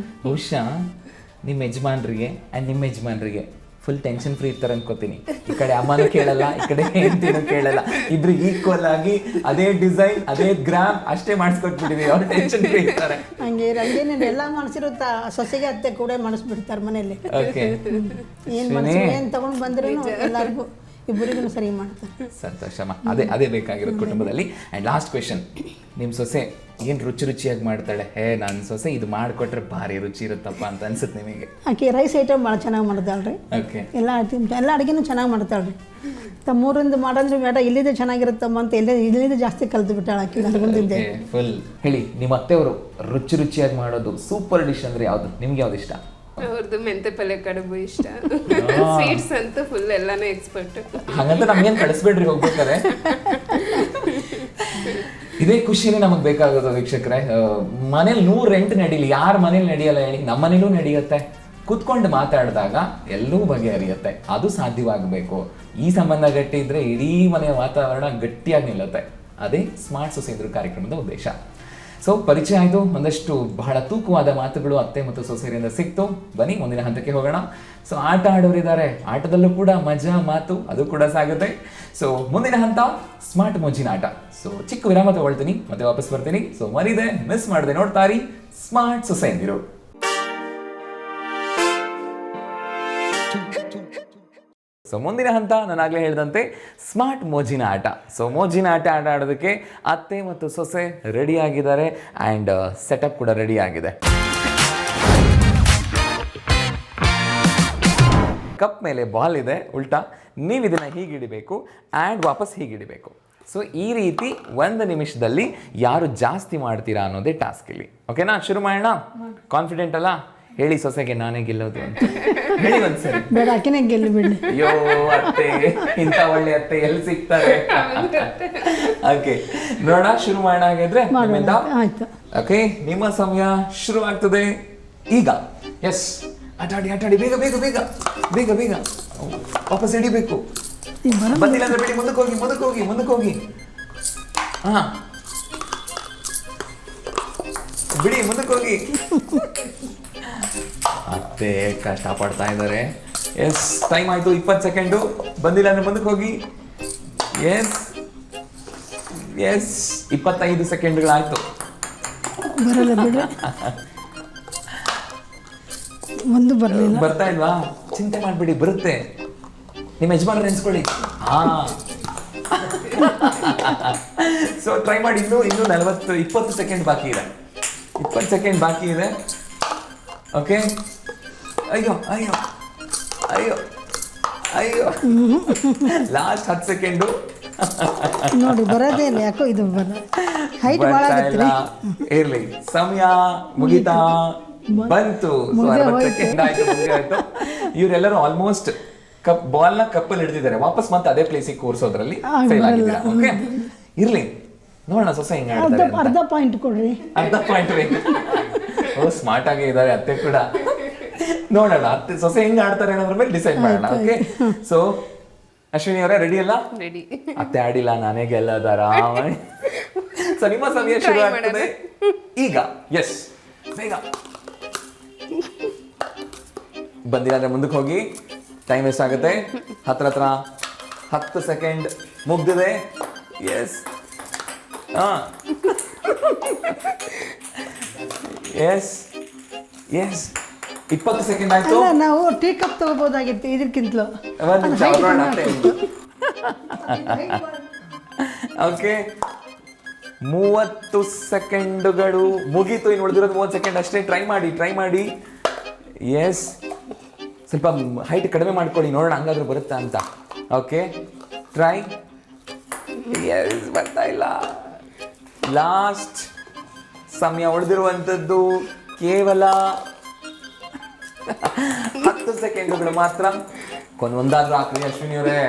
ಬಹುಶಃ ನಿಮ್ಮ ಯಜಮಾನ್ರಿಗೆ ಅಂಡ್ ನಿಮ್ಮ ಯಜಮಾನ್ರಿಗೆ ಫುಲ್ ಟೆನ್ಷನ್ ಫ್ರೀ ಇರ್ತಾರೆ ಅನ್ಕೋತೀನಿ. ಈ ಕಡೆ ಅಮ್ಮನೂ ಕೇಳಲ್ಲ, ಈ ಕಡೆ ಹೆಂಡತಿನೂ ಕೇಳಲ್ಲ, ಇಬ್ರು ಈಕ್ವಲ್ ಆಗಿ ಅದೇ ಡಿಸೈನ್ ಅದೇ ಗ್ರಾಮ್ ಅಷ್ಟೇ ಮಾಡಿಸ್ಕೊಟ್ಬಿಟ್ಟಿದೀವಿ, ಅವ್ರು ಟೆನ್ಷನ್ ಫ್ರೀ ಇರ್ತಾರೆ. ಹಂಗೆ ಎಲ್ಲ ಮನಸ್ಸಿರುತ್ತ ಸೊಸೆಗೆ ಅತ್ತೆ ಕೂಡ ಮನಸ್ಬಿಡ್ತಾರೆ ಮನೆಯಲ್ಲಿ. ಏನ್ ತಗೊಂಡ್ ಬಂದ್ರೂ ಎಲ್ಲರಿಗೂ ಇಬ್ಬರಿಗೂ ಸರಿ ಮಾಡ್ತಾರೆ. ಸಂತೋಷಮ್ಮ, ಅದೇ ಬೇಕಾಗಿರೋದು ಕುಟುಂಬದಲ್ಲಿ. ಆ್ಯಂಡ್ ಲಾಸ್ಟ್ ಕ್ವೆಶನ್, ನಿಮ್ಮ ಸೊಸೆ ಏನು ರುಚಿಯಾಗಿ ಮಾಡ್ತಾಳೆ? ನನ್ನ ಸೊಸೆ ಇದು ಮಾಡಿಕೊಟ್ರೆ ಭಾರಿ ರುಚಿ ಇರುತ್ತಪ್ಪ ಅಂತ ಅನ್ಸುತ್ತೆ ನಿಮಗೆ? ಆಕೆ ರೈಸ್ ಐಟಮ್ ಭಾಳ ಚೆನ್ನಾಗಿ ಮಾಡ್ತಾಳೆ ರೀ. ಓಕೆ, ಎಲ್ಲ ಅಡುಗೆನೂ ಚೆನ್ನಾಗಿ ಮಾಡ್ತಾಳೆ ರೀ. ತಮ್ಮೂರಿಂದ ಮಾಡಂದ್ರೆ ಬೇಡ, ಇಲ್ಲಿದೆ ಚೆನ್ನಾಗಿರುತ್ತಮ್ಮ ಅಂತ ಇಲ್ಲಿದೆ ಜಾಸ್ತಿ ಕಲ್ತು ಬಿಟ್ಟಾಳೆ ಆಕೆ ನರಗುಂದಿದ್ದೆ. ಫುಲ್ ಹೇಳಿ, ನಿಮ್ಮ ಅತ್ತೆಯವರು ರುಚಿಯಾಗಿ ಮಾಡೋದು ಸೂಪರ್ ಡಿಶ್ ಅಂದರೆ ಯಾವುದು? ನಿಮ್ಗೆ ಯಾವ್ದು ಇಷ್ಟ? ಅವ್ರದ್ದು ಮೆಂತೆ ಪಲ್ಯ ಕಡುಬು ಇಷ್ಟ. ಸ್ವೀಟ್ಸ್ ಅಂತೂ ಫುಲ್ ಎಲ್ಲಾನು ಎಕ್ಸ್ಪರ್ಟ್. ಹಾಗಂತ ನಮ್ಗೇನು ಕಳಿಸ್ಬೇಡ್ರಿ ಹೋಗ್ಬೇಕಾರೆ. ಇದೇ ಖುಷಿನೇ ನಮಗೆ ಬೇಕಾಗೋದು ವೀಕ್ಷಕರೇ. ಮನೇಲಿ 100 ನಡೀಲಿ, ಯಾರ ಮನೇಲಿ ನಡೆಯಲ್ಲ ಹೇಳಿ? ನಮ್ಮ ಮನೇಲೂ ನಡೆಯುತ್ತೆ. ಕುತ್ಕೊಂಡು ಮಾತಾಡಿದಾಗ ಎಲ್ಲವೂ ಬಗೆಹರಿಯುತ್ತೆ. ಅದು ಸಾಧ್ಯವಾಗಬೇಕು. ಈ ಸಂಬಂಧ ಗಟ್ಟಿ ಇದ್ರೆ ಇಡೀ ಮನೆಯ ವಾತಾವರಣ ಗಟ್ಟಿಯಾಗಿ ನಿಲ್ಲುತ್ತೆ. ಅದೇ ಸ್ಮಾರ್ಟ್ ಸೊಸೆಯಂದ್ರು ಕಾರ್ಯಕ್ರಮದ ಉದ್ದೇಶ. ಸೊ ಪರಿಚಯ ಆಯಿತು, ಒಂದಷ್ಟು ಬಹಳ ತೂಕವಾದ ಮಾತುಗಳು ಅತ್ತೆ ಮತ್ತು ಸೊಸೆಯರಿಂದ ಸಿಕ್ತು. ಬನ್ನಿ ಮುಂದಿನ ಹಂತಕ್ಕೆ ಹೋಗೋಣ. ಸೊ ಆಟ ಆಡೋರಿದ್ದಾರೆ, ಆಟದಲ್ಲೂ ಕೂಡ ಮಜಾ ಮಾತು ಅದು ಕೂಡ ಸಾಗುತ್ತೆ. ಸೊ ಮುಂದಿನ ಹಂತ ಸ್ಮಾರ್ಟ್ ಮೊಜ್ಜಿನ ಆಟ. ಸೊ ಚಿಕ್ಕ ವಿರಾಮ ತಗೊಳ್ತೀನಿ, ಮತ್ತೆ ವಾಪಸ್ ಬರ್ತೀನಿ. ಸೊ ಮರಿದೆ ಮಿಸ್ ಮಾಡದೆ ನೋಡ್ತಾರಿ ಸ್ಮಾರ್ಟ್ ಸೊಸೆಯಂದಿರು. ಸೊ ಮುಂದಿನ ಹಂತ ನಾನಾಗಲೇ ಹೇಳಿದಂತೆ ಸ್ಮಾರ್ಟ್ ಮೋಜಿನ ಆಟ. ಸೊ ಮೋಜಿನ ಆಟ ಆಡೋದಕ್ಕೆ ಅತ್ತೆ ಮತ್ತು ಸೊಸೆ ರೆಡಿ ಆಗಿದ್ದಾರೆ. ಆ್ಯಂಡ್ ಸೆಟಪ್ ಕೂಡ ರೆಡಿ ಆಗಿದೆ. ಕಪ್ ಮೇಲೆ ಬಾಲ್ ಇದೆ ಉಲ್ಟಾ. ನೀವು ಇದನ್ನು ಹೀಗಿಡಬೇಕು ಆ್ಯಂಡ್ ವಾಪಸ್ ಹೀಗಿಡಬೇಕು. ಸೊ ಈ ರೀತಿ 1 ನಿಮಿಷದಲ್ಲಿ ಯಾರು ಜಾಸ್ತಿ ಮಾಡ್ತೀರಾ ಅನ್ನೋದೇ ಟಾಸ್ಕ್ ಇಲ್ಲಿ. ಓಕೆನಾ? ಶುರು ಮಾಡೋಣ. ಕಾನ್ಫಿಡೆಂಟ್ ಅಲ್ಲ? ಹೇಳಿ ಸೊಸೆಗೆ ನಾನೇ ಗೆಲ್ಲೋದು ಅಂತ ಹೇಳಿ ಒಂದ್ಸರಿ. ಬೇಡ, ಆಕೆನೇ ಗೆಲ್ಲಿ ಬಿಡಿ. ಅಯ್ಯೋ ಅತ್ತೆ, ಇಂಥ ಒಳ್ಳೆ ಅತ್ತೆ ಎಲ್ಲಿ ಸಿಗ್ತಾರೆ? ಓಕೆ, ನೋಡ ಶುರು ಮಾಡೋಣ ಹಾಗಾದ್ರೆ. ಆಯ್ತು. ಓಕೆ, ನಿಮ್ಮ ಸಮಯ ಶುರು ಆಗ್ತದೆ ಈಗ. ಎಸ್, ಆಟಾಡಿ ಬೇಗ ಬೇಗ ಬೇಗ ಬೇಗ ಬೇಗ ವಾಪಸ್ ಹಿಡಿಬೇಕು. ಬಂದಿಲ್ಲ ಅಂದ್ರೆ ಬಿಡಿ, ಮುಂದಕ್ಕೆ ಹೋಗಿ. ಹಾ ಬಿಡಿ, ಮುಂದಕ್ಕೆ ಹೋಗಿ. ಅತ್ತೆ ಕಷ್ಟ ಪಡ್ತಾ ಇದ್ದಾರೆ. ಎಸ್, ಟೈಮ್ ಆಯ್ತು, 20 ಸೆಕೆಂಡು. ಬಂದಿಲ್ಲ ಅಂದ್ರೆ ಮುಂದಕ್ಕೆ ಹೋಗಿ. ಎಸ್ 25 ಸೆಕೆಂಡ್ಗಳಾಯ್ತು. ಬರಲ್ಲ ಬಿಡ್ರಿ, ಒಂದು ಬರಲಿಲ್ಲ. ಬರ್ತಾ ಇಲ್ವಾ? ಚಿಂತೆ ಮಾಡ್ಬಿಡಿ, ಬರುತ್ತೆ. ನಿಮ್ಮ ಯಜಮಾನ್ರು ನೆನ್ಸ್ಕೊಳ್ಳಿ. ಸೊ ಟ್ರೈ ಮಾಡಿ. ಇನ್ನೂ 20 ಸೆಕೆಂಡ್ ಬಾಕಿ ಇದೆ. 20 ಸೆಕೆಂಡ್ ಬಾಕಿ ಇದೆ. ಓಕೆ, ಅಯ್ಯೋ ಲಾಸ್ಟ್ 10 ಸೆಕೆಂಡು. ನೋಡಿ ಬರೋದೇ ಇಲ್ಲ, ಯಾಕೋ ಇದು ಹೈಟ್ ಭಾಳ ಆಗತ್ತೆ. ಇರ್ಲಿ, ಸಮಯ ಮುಗಿತಾ ಬಂತು. 60 ಸೆಕೆಂಡ್ ಆಯ್ತು. ಇವರೆಲ್ಲರೂ ಆಲ್ಮೋಸ್ಟ್ ಬಾಲ್ನ ಕಪ್ಪಲ್ಲಿ ಹಿಡಿದಿದ್ದಾರೆ. ವಾಪಸ್ ಮತ್ತೆ ಅದೇ ಪ್ಲೇಸಿಗೆ ಕೂರ್ಸೋದ್ರಲ್ಲಿ ಫೇಲ್ ಆಗಿದ್ದಾರೆ. ಓಕೆ, ಇರ್ಲಿ, ನೋಡೋಣ ಸೊಸೆ ಹೆಂಗ್ ಆಡ್ತಾರೆ. ಅರ್ಧ ಪಾಯಿಂಟ್ ಕೊಡ್ರಿ. ಅರ್ಧ ಪಾಯಿಂಟ್ ಬೇಕು. ಓ, ಸ್ಮಾರ್ಟ್ ಆಗೇ ಇದ್ದಾರೆ ಅತ್ತೆ ಕೂಡ. ನೋಡೋಣ ಅತ್ತೆ ಸೊಸೆ ಹೆಂಗ್ ಆಡ್ತಾರೆ ಅನ್ನೋದ್ರ ಮೇಲೆ ಡಿಸೈಡ್ ಮಾಡೋಣ. ಓಕೆ, ಸೊ ಅಶ್ವಿನಿ ಅವರೇ ರೆಡಿ ಅಲ್ಲ? ರೆಡಿ. ಅತ್ತೆ ಆಡಿಲ್ಲ, ನಾನೇ ಗೆಲ್ಲದಾರ. ಸೊ ನಿಮ್ಮ ಸಮಯ ಶುರು ಆಗ್ತದೆ ಈಗ. ಎಸ್, ಬೇಗ ಬಂದಿಲ್ಲ ಅಂದ್ರೆ ಮುಂದಕ್ಕೆ ಹೋಗಿ. ಟೈಮ್ ಎಷ್ಟಾಗುತ್ತೆ? ಹತ್ರ 10 ಸೆಕೆಂಡ್ ಮುಗ್ದಿದೆ. ಎಸ್, ಎಸ್ 20 ಸೆಕೆಂಡ್ ಆಯ್ತು. ನಾವು ಟೀ ಕಪ್ ತಗೋಬಹುದಾಗಿತ್ತು ಇದಕ್ಕಿಂತಲೂ. ಒಂದು ನಿಮಿಷ ಓಕೆ, 30 ಸೆಕೆಂಡುಗಳು ಮುಗೀತು. ಇನ್ನು ಉಳಿದಿರೋದು 30 ಸೆಕೆಂಡ್ ಅಷ್ಟೇ. ಟ್ರೈ ಮಾಡಿ. ಎಸ್, ಸ್ವಲ್ಪ ಹೈಟ್ ಕಡಿಮೆ ಮಾಡ್ಕೊಳ್ಳಿ, ನೋಡೋಣ ಹಂಗಾದ್ರೂ ಬರುತ್ತಾ ಅಂತ. Okay, try. ಎಸ್, ಬರ್ತಾ ಇಲ್ಲ. ಲಾಸ್ಟ್ ಸಮಯ ಉಳಿದಿರುವಂಥದ್ದು ಕೇವಲ 10 ಸೆಕೆಂಡುಗಳು ಮಾತ್ರ. ಒಂದಾದ್ರೂ ಹಾಕ್ರಿ ಅಶ್ವಿನಿ ಅವರೇ.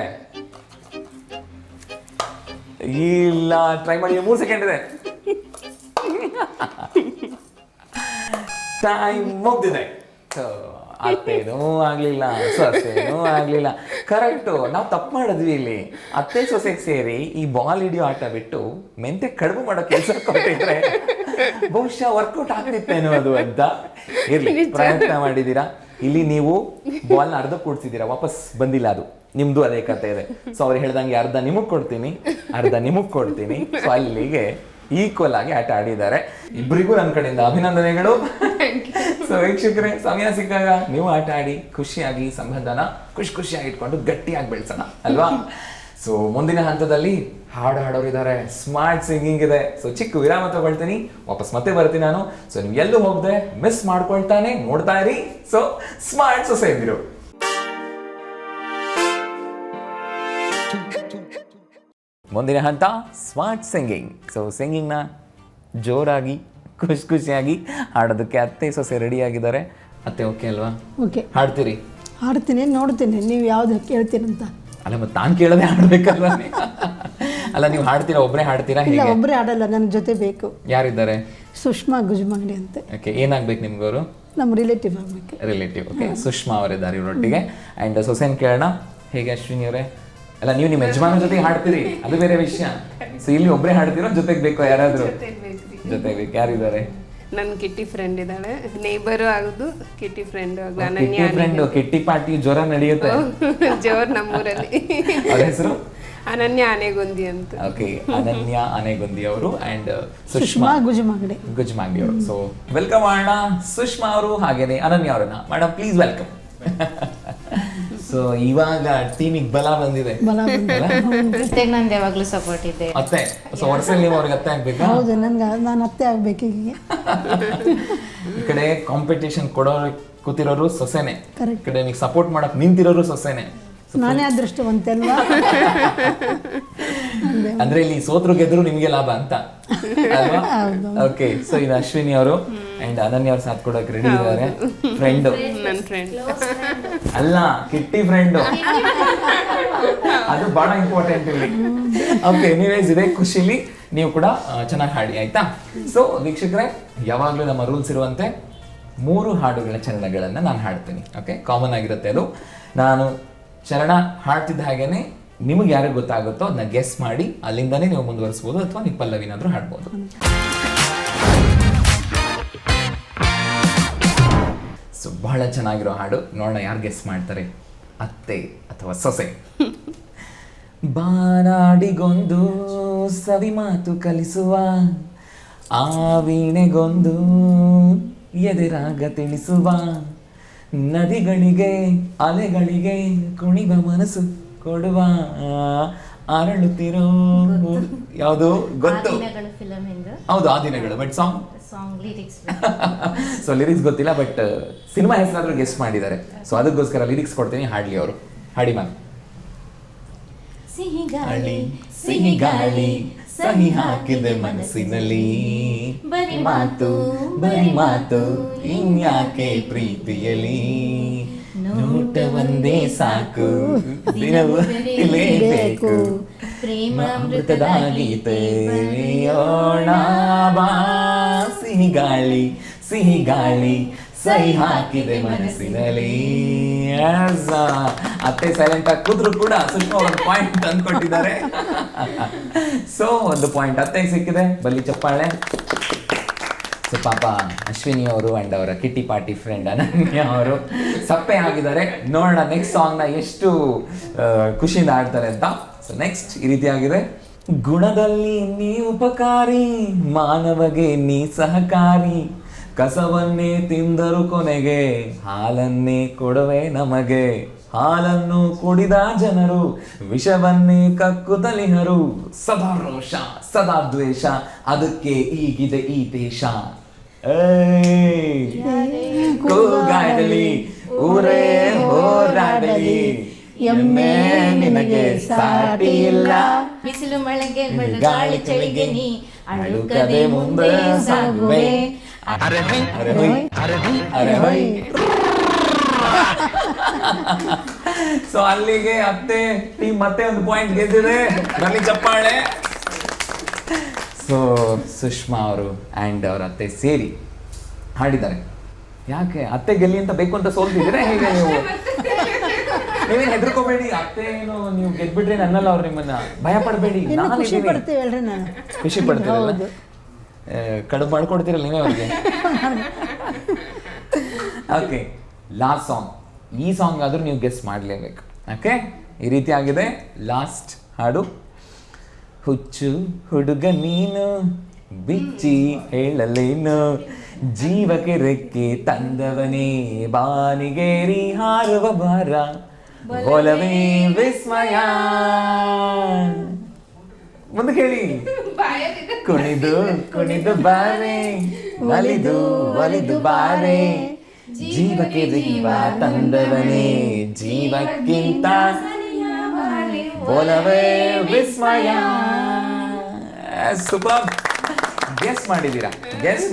ಇಲ್ಲ, ಟ್ರೈ ಮಾಡಿ. 3 ಸೆಕೆಂಡ್ ಇದೆ. ಟೈಮ್ ಮುಗ್ದಿದೆ. ಅತ್ತೇನೂ ಆಗ್ಲಿಲ್ಲ, ಸೊಸೆನೂ ಆಗ್ಲಿಲ್ಲ. ಕರೆಕ್ಟು, ನಾವು ತಪ್ಪು ಮಾಡಿದ್ವಿ ಇಲ್ಲಿ. ಅತ್ತೆ ಸೊಸೆಗೆ ಸೇರಿ ಈ ಬಾಲ್ ಹಿಡಿಯೋ ಆಟ ಬಿಟ್ಟು ಮೆಂತೆ ಕಡುಬು ಮಾಡೋ ಕೆಲಸ ಕೊಟ್ಟಿದ್ರೆ ಬಹುಶಃ ವರ್ಕೌಟ್ ಆಗ್ತಿತ್ತೇನೋ ಅದು ಅಂತ. ಇರ್ಲಿ, ಪ್ರಯತ್ನ ಮಾಡಿದ್ದೀರಾ. ಇಲ್ಲಿ ನೀವು ಬಾಲ್ನ ಅರ್ಧ ಕೂಡ್ಸಿದ್ದೀರಾ, ವಾಪಸ್ ಬಂದಿಲ್ಲ. ಅದು ನಿಮ್ದು ಅದೇ ಕತೆ ಇದೆ. ಸೊ ಅವ್ರು ಹೇಳ್ದಂಗೆ ಅರ್ಧ ನಿಮಗ್ ಕೊಡ್ತೀನಿ, ಅರ್ಧ ನಿಮಗ್ ಕೊಡ್ತೀನಿ. ಸೊ ಅಲ್ಲಿಗೆ ಈಕ್ವಲ್ ಆಗಿ ಆಟ ಆಡಿದ್ದಾರೆ. ಇಬ್ಬರಿಗೂ ನನ್ನ ಕಡೆಯಿಂದ ಅಭಿನಂದನೆಗಳು. ಸೊ ಸೊ ವೀಕ್ಷಕರೇ, ಸಮಯ ಸಿಕ್ಕಾಗ ನೀವು ಆಟ ಆಡಿ ಖುಷಿಯಾಗಿ ಸಂಬಂಧನ ಖುಷಿಯಾಗಿ ಇಟ್ಕೊಂಡು ಗಟ್ಟಿಯಾಗಿ ಬೆಳೆಸೋಣ ಅಲ್ವಾ. ಸೊ ಮುಂದಿನ ಹಂತದಲ್ಲಿ ಹಾಡು ಹಾಡೋರಿದ್ದಾರೆ, ಸ್ಮಾರ್ಟ್ ಸಿಂಗಿಂಗ್ ಇದೆ. ಸೊ ಚಿಕ್ಕ ವಿರಾಮ ತಗೊಳ್ತೀನಿ, ವಾಪಸ್ ಮತ್ತೆ ಬರ್ತೀನಿ ನಾನು. ಸೊ ನೀವು ಎಲ್ಲೂ ಹೋಗದೆ ಮಿಸ್ ಮಾಡ್ಕೊಳ್ತಾನೆ ನೋಡ್ತಾ ಇರಿ. ಸೊ ಸ್ಮಾರ್ಟ್ ಸೊಸೈಟಿರು ಮುಂದಿನ ಹಂತ ಸ್ಮಾರ್ಟ್ ಸಿಂಗಿಂಗ್. ಸೊ ಸಿಂಗಿಂಗ್ನ ಜೋರಾಗಿ ಖುಷಿಯಾಗಿ ಹಾಡೋದಕ್ಕೆ ಅತ್ತೆ ಸೊಸೆ ರೆಡಿ ಆಗಿದ್ದಾರೆ. ಅತ್ತೆ ಓಕೆ ಅಲ್ವಾ? ಓಕೆ, ಹಾಡ್ತೀರಿ? ಹಾಡ್ತೀನಿ, ನೋಡ್ತೀನಿ ನೀವು ಯಾವ್ದು ಕೇಳ್ತೀರಂತ. ಅಲ್ಲ ಮತ್ತೆ ನಾನು ಕೇಳದೆ ಹಾಡ್ಬೇಕಲ್ವಾ? ಅಲ್ಲ ನೀವು ಹಾಡ್ತೀರಾ, ಒಬ್ಬರೇ ಹಾಡ್ತೀರಾ? ಇಲ್ಲ, ಹೇಗೆ? ಒಬ್ಬರೇ ಆಡಲ್ಲ, ನನ್ನ ಜೊತೆ ಬೇಕು. ಯಾರಿದ್ದಾರೆ? ಸುಷ್ಮಾ ಗುಜಮಂಗಡಿ ಅಂತ. ಓಕೆ, ಏನಾಗ್ಬೇಕು ನಿಮ್ಗೆ ಅವರು? ನಮ್ಮ ರಿಲೇಟಿವ್ ಆಗಬೇಕು. ರಿಲೇಟಿವ್. ಓಕೆ, ಸುಷ್ಮಾ ಅವರಿದ್ದಾರೆ ಇವರೊಟ್ಟಿಗೆ. ಆ್ಯಂಡ್ ಸೊಸೆನ್ ಕೇಳೋಣ. ಹೇಗೆ ಅಶ್ವಿನಿ ಅವರೇ? ಅಲ್ಲ ನೀವು ನಿಮ್ಮ ಯಜಮಾನ ಜೊತೆಗೆ ಹಾಡ್ತೀರಿ, ಅದು ಬೇರೆ ವಿಷಯ. ಸೊ ಇಲ್ಲಿ ಒಬ್ಬರೇ ಹಾಡ್ತೀರೋ ಜೊತೆಗೆ ಬೇಕೋ ಯಾರಾದರೂ? ಜೊತೆಗೆ ಬೇಕು. ಯಾರಿದ್ದಾರೆ? ನನ್ನ ಕಿಟ್ಟಿ ಫ್ರೆಂಡ್ ಇದ್ದಾಳೆ, ನೇಬರು ಆಗುದು kitty friend. Kitty friend, kitty party ಜೋರ ನಡೆಯುತ್ತೆ ಜೋರ್ ನಮ್ಮೂರಲ್ಲಿ. ಅವ್ರ ಹೆಸರು ಅನನ್ಯ ಆನೆಗೊಂದಿ ಅಂತ. ಓಕೆ, ಅನನ್ಯ ಆನೆಗೊಂದಿ ಅವರು ಅಂಡ್ ಸುಷ್ಮಾ ಗುಜಮಂಗಡಿ ಅವರು. ಸೊ ವೆಲ್ಕಮ್ ಮಾಡೋಣ ಸುಷ್ಮಾ ಅವರು ಹಾಗೇನೆ ಅನನ್ಯ ಅವರನ್ನ. Madam please welcome. ಸೊ ಇವಾಗ ಟೀಮಿಗೆ ಬಲ ಬಂದಿದೆ. ನಂದು ಯಾವಾಗ್ಲೂ ಸಪೋರ್ಟ್ ಇದೆ. ಅತ್ತೆ, ಸೊ ವರ್ಷದಲ್ಲಿ ನೀವು ಅವ್ರಿಗೆ ಅತ್ತೆ ಆಗ್ಬೇಕಾ? ಹೌದು, ನಾನು ಅತ್ತೆ ಆಗ್ಬೇಕು ಈಗ. ಈ ಕಡೆ ಕಾಂಪಿಟೇಷನ್ ಕೊಡೋರು ಕೂತಿರೋರು ಸೊಸೆನೆ, Correct. ಈ ಕಡೆ ನೀವು ಸಪೋರ್ಟ್ ಮಾಡಕ್ ನಿಂತಿರೋರು ಸೊಸೆನೆ. ನಾನೇ ಅದೃಷ್ಟವಂತೆ ಅಲ್ವಾ? ಅಂದ್ರೆ ಇಲ್ಲಿ ಸೋತ್ರು ಗೆದ್ರು ನಿಮ್ಗೆ ಲಾಭ ಅಂತ ಅಲ್ವಾ? ಓಕೆ, ಸೊ ಇದು ಅಶ್ವಿನಿ ಅವರು ಅಂಡ್ ಅನನ್ಯ ಅವ್ರು ಸಾಥ್ ಕೊಡೋಕೆ ರೆಡಿ ಇದ್ದಾರೆ. ಫ್ರೆಂಡ್, ನನ್ನ ಫ್ರೆಂಡ್ ಅಲ್ಲ ಕಿಟ್ಟಿ ಫ್ರೆಂಡ್, ಅದು ಬಹಳ ಇಂಪಾರ್ಟೆಂಟ್ ಇಲ್ಲಿ. ಓಕೆ, ಎನಿವೇಸ್ ಇದೇ ಖುಷಿಲಿ ನೀವು ಕೂಡ ಚೆನ್ನಾಗಿ ಹಾಡಿ, ಆಯ್ತಾ? ಸೊ ವೀಕ್ಷಕರೇ, ಯಾವಾಗಲೂ ನಮ್ಮ ರೂಲ್ಸ್ ಇರುವಂತೆ 3 ಹಾಡುಗಳ ಚರಣಗಳನ್ನ ನಾನು ಹಾಡ್ತೀನಿ. ಓಕೆ, ಕಾಮನ್ ಆಗಿರುತ್ತೆ ಅದು. ನಾನು ಚರಣ ಹಾಡ್ತಿದ್ದ ಹಾಗೇನೆ ನಿಮಗೆ ಯಾರಿಗೆ ಗೊತ್ತಾಗುತ್ತೋ ಅದನ್ನ ಗೆಸ್ ಮಾಡಿ ಅಲ್ಲಿಂದಾನೇ ನೀವು ಮುಂದುವರಿಸ್ಬೋದು, ಅಥವಾ ನೀವು ಪಲ್ಲವಿನಾದ್ರೂ ಹಾಡ್ಬೋದು. ಸೊ ಬಹಳ ಚೆನ್ನಾಗಿರೋ ಹಾಡು, ನೋಡೋಣ ಯಾರು ಗೆಸ್ ಮಾಡ್ತಾರೆ, ಅತ್ತೆ ಅಥವಾ ಸೊಸೆ. ಬಾನಾಡಿಗೊಂದು ಸವಿ ಮಾತು ಕಲಿಸುವ, ಆ ವೀಣೆಗೊಂದು ಎದೆರಾಗ ತಿಳಿಸುವ, ನದಿಗಳಿಗೆ ಅಲೆಗಳಿಗೆ ಕುಣಿವ ಮನಸ್ಸು ಕೊಡುವ, ಅರಳುತ್ತಿರೋ ಯಾವುದು ಗೊತ್ತು? ಫಿಲಮ್ ಹೌದು, ಆ ದಿನಗಳು. But song lyrics so lyrics ಗೊತ್ತಿಲ್ಲ, ಬಟ್ ಸಿನಿಮಾ ಹೆಸರಾದ್ರೂ ಗೆಸ್ಟ್ ಮಾಡಿದ್ದಾರೆ. ಸೊ ಅದಕ್ಕೋಸ್ಕರ ಲಿರಿಕ್ಸ್ ಕೊಡ್ತೀನಿ, ಹಾಡ್ಲಿ ಅವರು. ಹಾಡಿ ಮ್ಯಾಮ್. ಸಿಹಿ ಗಾಳಿ ಸಿಹಿ ಗಾಳಿ ಸಹಿ ಹಾಕಿದೆ ಮನಸ್ಸಿನಲ್ಲಿ, ಬರಿ ಮಾತು ಇನ್ಯಾಕೆ ಪ್ರೀತಿಯಲಿ, ನೋಟ ಒಂದೇ ಸಾಕು ದಿನವೂ ಇರಲೇಬೇಕು, ಪ್ರೇಮ ಅಮೃತದ ಗೀತೆ ಬರೆಯೋಣ ಬಾ. ಸಿಹಿ ಗಾಳಿ ಸಹಿ ಹಾಕಿದೆ ಮನಸ್ಸಿನಲ್ಲಿ. ಅತ್ತೆ ಸೈಲೆಂಟ್ ಆಗಿ ಕೂತ್ರು ಕೂಡ ಸುಷ್ಮಾ ಒಂದು ಪಾಯಿಂಟ್ ತಂದ್ಕೊಟ್ಟಿದ್ದಾರೆ. ಸೊ ಒಂದು ಪಾಯಿಂಟ್ ಅತ್ತೆಗೆ ಸಿಕ್ಕಿದೆ, ಬಲ್ಲಿ ಚಪ್ಪಾಳೆ. ಸೊ ಪಾಪ ಅಶ್ವಿನಿ ಅವರು ಅಂಡ್ ಅವರ ಕಿಟ್ಟಿ ಪಾರ್ಟಿ ಫ್ರೆಂಡ್ ಅನನ್ಯ ಅವರು ಸಪ್ಪೆ ಆಗಿದ್ದಾರೆ. ನೋಡೋಣ ನೆಕ್ಸ್ಟ್ ಸಾಂಗ್ನ ಎಷ್ಟು ಖುಷಿಯಿಂದ ಆಡ್ತಾರೆ ಅಂತ. ಸೊ ನೆಕ್ಸ್ಟ್ ಈ ರೀತಿ ಆಗಿದೆ. ಗುಣದಲ್ಲಿ ನೀ ಉಪಕಾರಿ, ಮಾನವಗೆ ನೀ ಸಹಕಾರಿ, ಕಸವನ್ನೇ ತಿಂದರು ಕೊನೆಗೆ ಹಾಲನ್ನೇ ಕೊಡುವೆ ನಮಗೆ, ಹಾಲನ್ನು ಕುಡಿದ ಜನರು ವಿಷವನ್ನೇ ಕಕ್ಕುತ್ತಲಿಹರು, ಸದಾ ರೋಷ ಸದಾ ದ್ವೇಷ ಅದಕ್ಕೆ ಈಗಿದೆ ಈ ದೇಶ. ಕೂಗಾಡಲಿ ಊರೇ ಹೋರಾಡಲಿ, ಎಮ್ಮೆ ನಿನಗೆ ಸಾಟಿ ಇಲ್ಲ, ಬಿಸಿಲು ಮಳೆಗೆ ಗಾಳಿ ಚಳಿಗೆ ನೀ ಅಳುಕದೆ ಮುಂದೆ ಸಾಗುವೆ. ಅರೆ ಹೊಯ್. ಸೊ ಅಲ್ಲಿಗೆ ಅತ್ತೆ ಟೀಮ್ ಮತ್ತೆ ಒಂದು ಪಾಯಿಂಟ್ ಗೆದ್ದಿದೆ, ಬನ್ನಿ ಚಪ್ಪಾಳೆ. ಸೊ ಸುಷ್ಮಾ ಅವರು ಅಂಡ್ ಅವ್ರ ಅತ್ತೆ ಸೇರಿ ಹಾಡಿದ್ದಾರೆ. ಯಾಕೆ ಅತ್ತೆ ಗೆಲ್ಲಿ ಅಂತ ಬೇಕು ಅಂತ ಸೋಲ್ತಿದ್ದೀರಾ ಹೇಗೆ ನೀವು? ನೀವೇನು ಹೆದರ್ಕೋಬೇಡಿ, ಅತ್ತೆ ಏನು ನೀವು ಗೆದ್ಬಿಟ್ರೆ ನನ್ನಲ್ಲ ಅವ್ರು ನಿಮ್ಮನ್ನ ಭಯ ಪಡಬೇಡಿ. ಖುಷಿ ಪಡ್ತೀವಿ ಹೇಳ್ರಿ. ನಾನು ಖುಷಿ ಪಡ್ತೀರಲ್ಲ, ಕಡುಬು ಮಾಡ್ಕೊಡ್ತೀರಲ್ಲ ನೀವೇ ಅವ್ರಿಗೆ. Okay, last song. ಈ ಸಾಂಗ್ ಆದ್ರೂ ನೀವು ಗೆಸ್ ಮಾಡಲೇಬೇಕು. ಓಕೆ, ಈ ರೀತಿ ಆಗಿದೆ ಲಾಸ್ಟ್ ಹಾಡು. ಹುಚ್ಚು ಹುಡುಗ ನೀನು ಬಿಚ್ಚಿ ಹೇಳಲೇನು ಜೀವಕ್ಕೆ ರೆಕ್ಕೆ ತಂದವನೇ ಬಾನಿಗೇರಿ ಹಾರುವ ಭಾರ ಒಲವೇ ವಿಸ್ಮಯ. ಮುಂದೆ ಕೇಳಿ. ಕುಣಿದು ಕುಣಿದು ಬಾರೆ ಒಲಿದು ಒಲಿದು ಬಾರೆ ಜೀವಕ್ಕೆ ಜೀವ ತಂದವನೇ ಜೀವಕ್ಕಿಂತ ಒಲವೇ ವಿಸ್ಮಯ. ಸೂಪರ್. ಗೆಸ್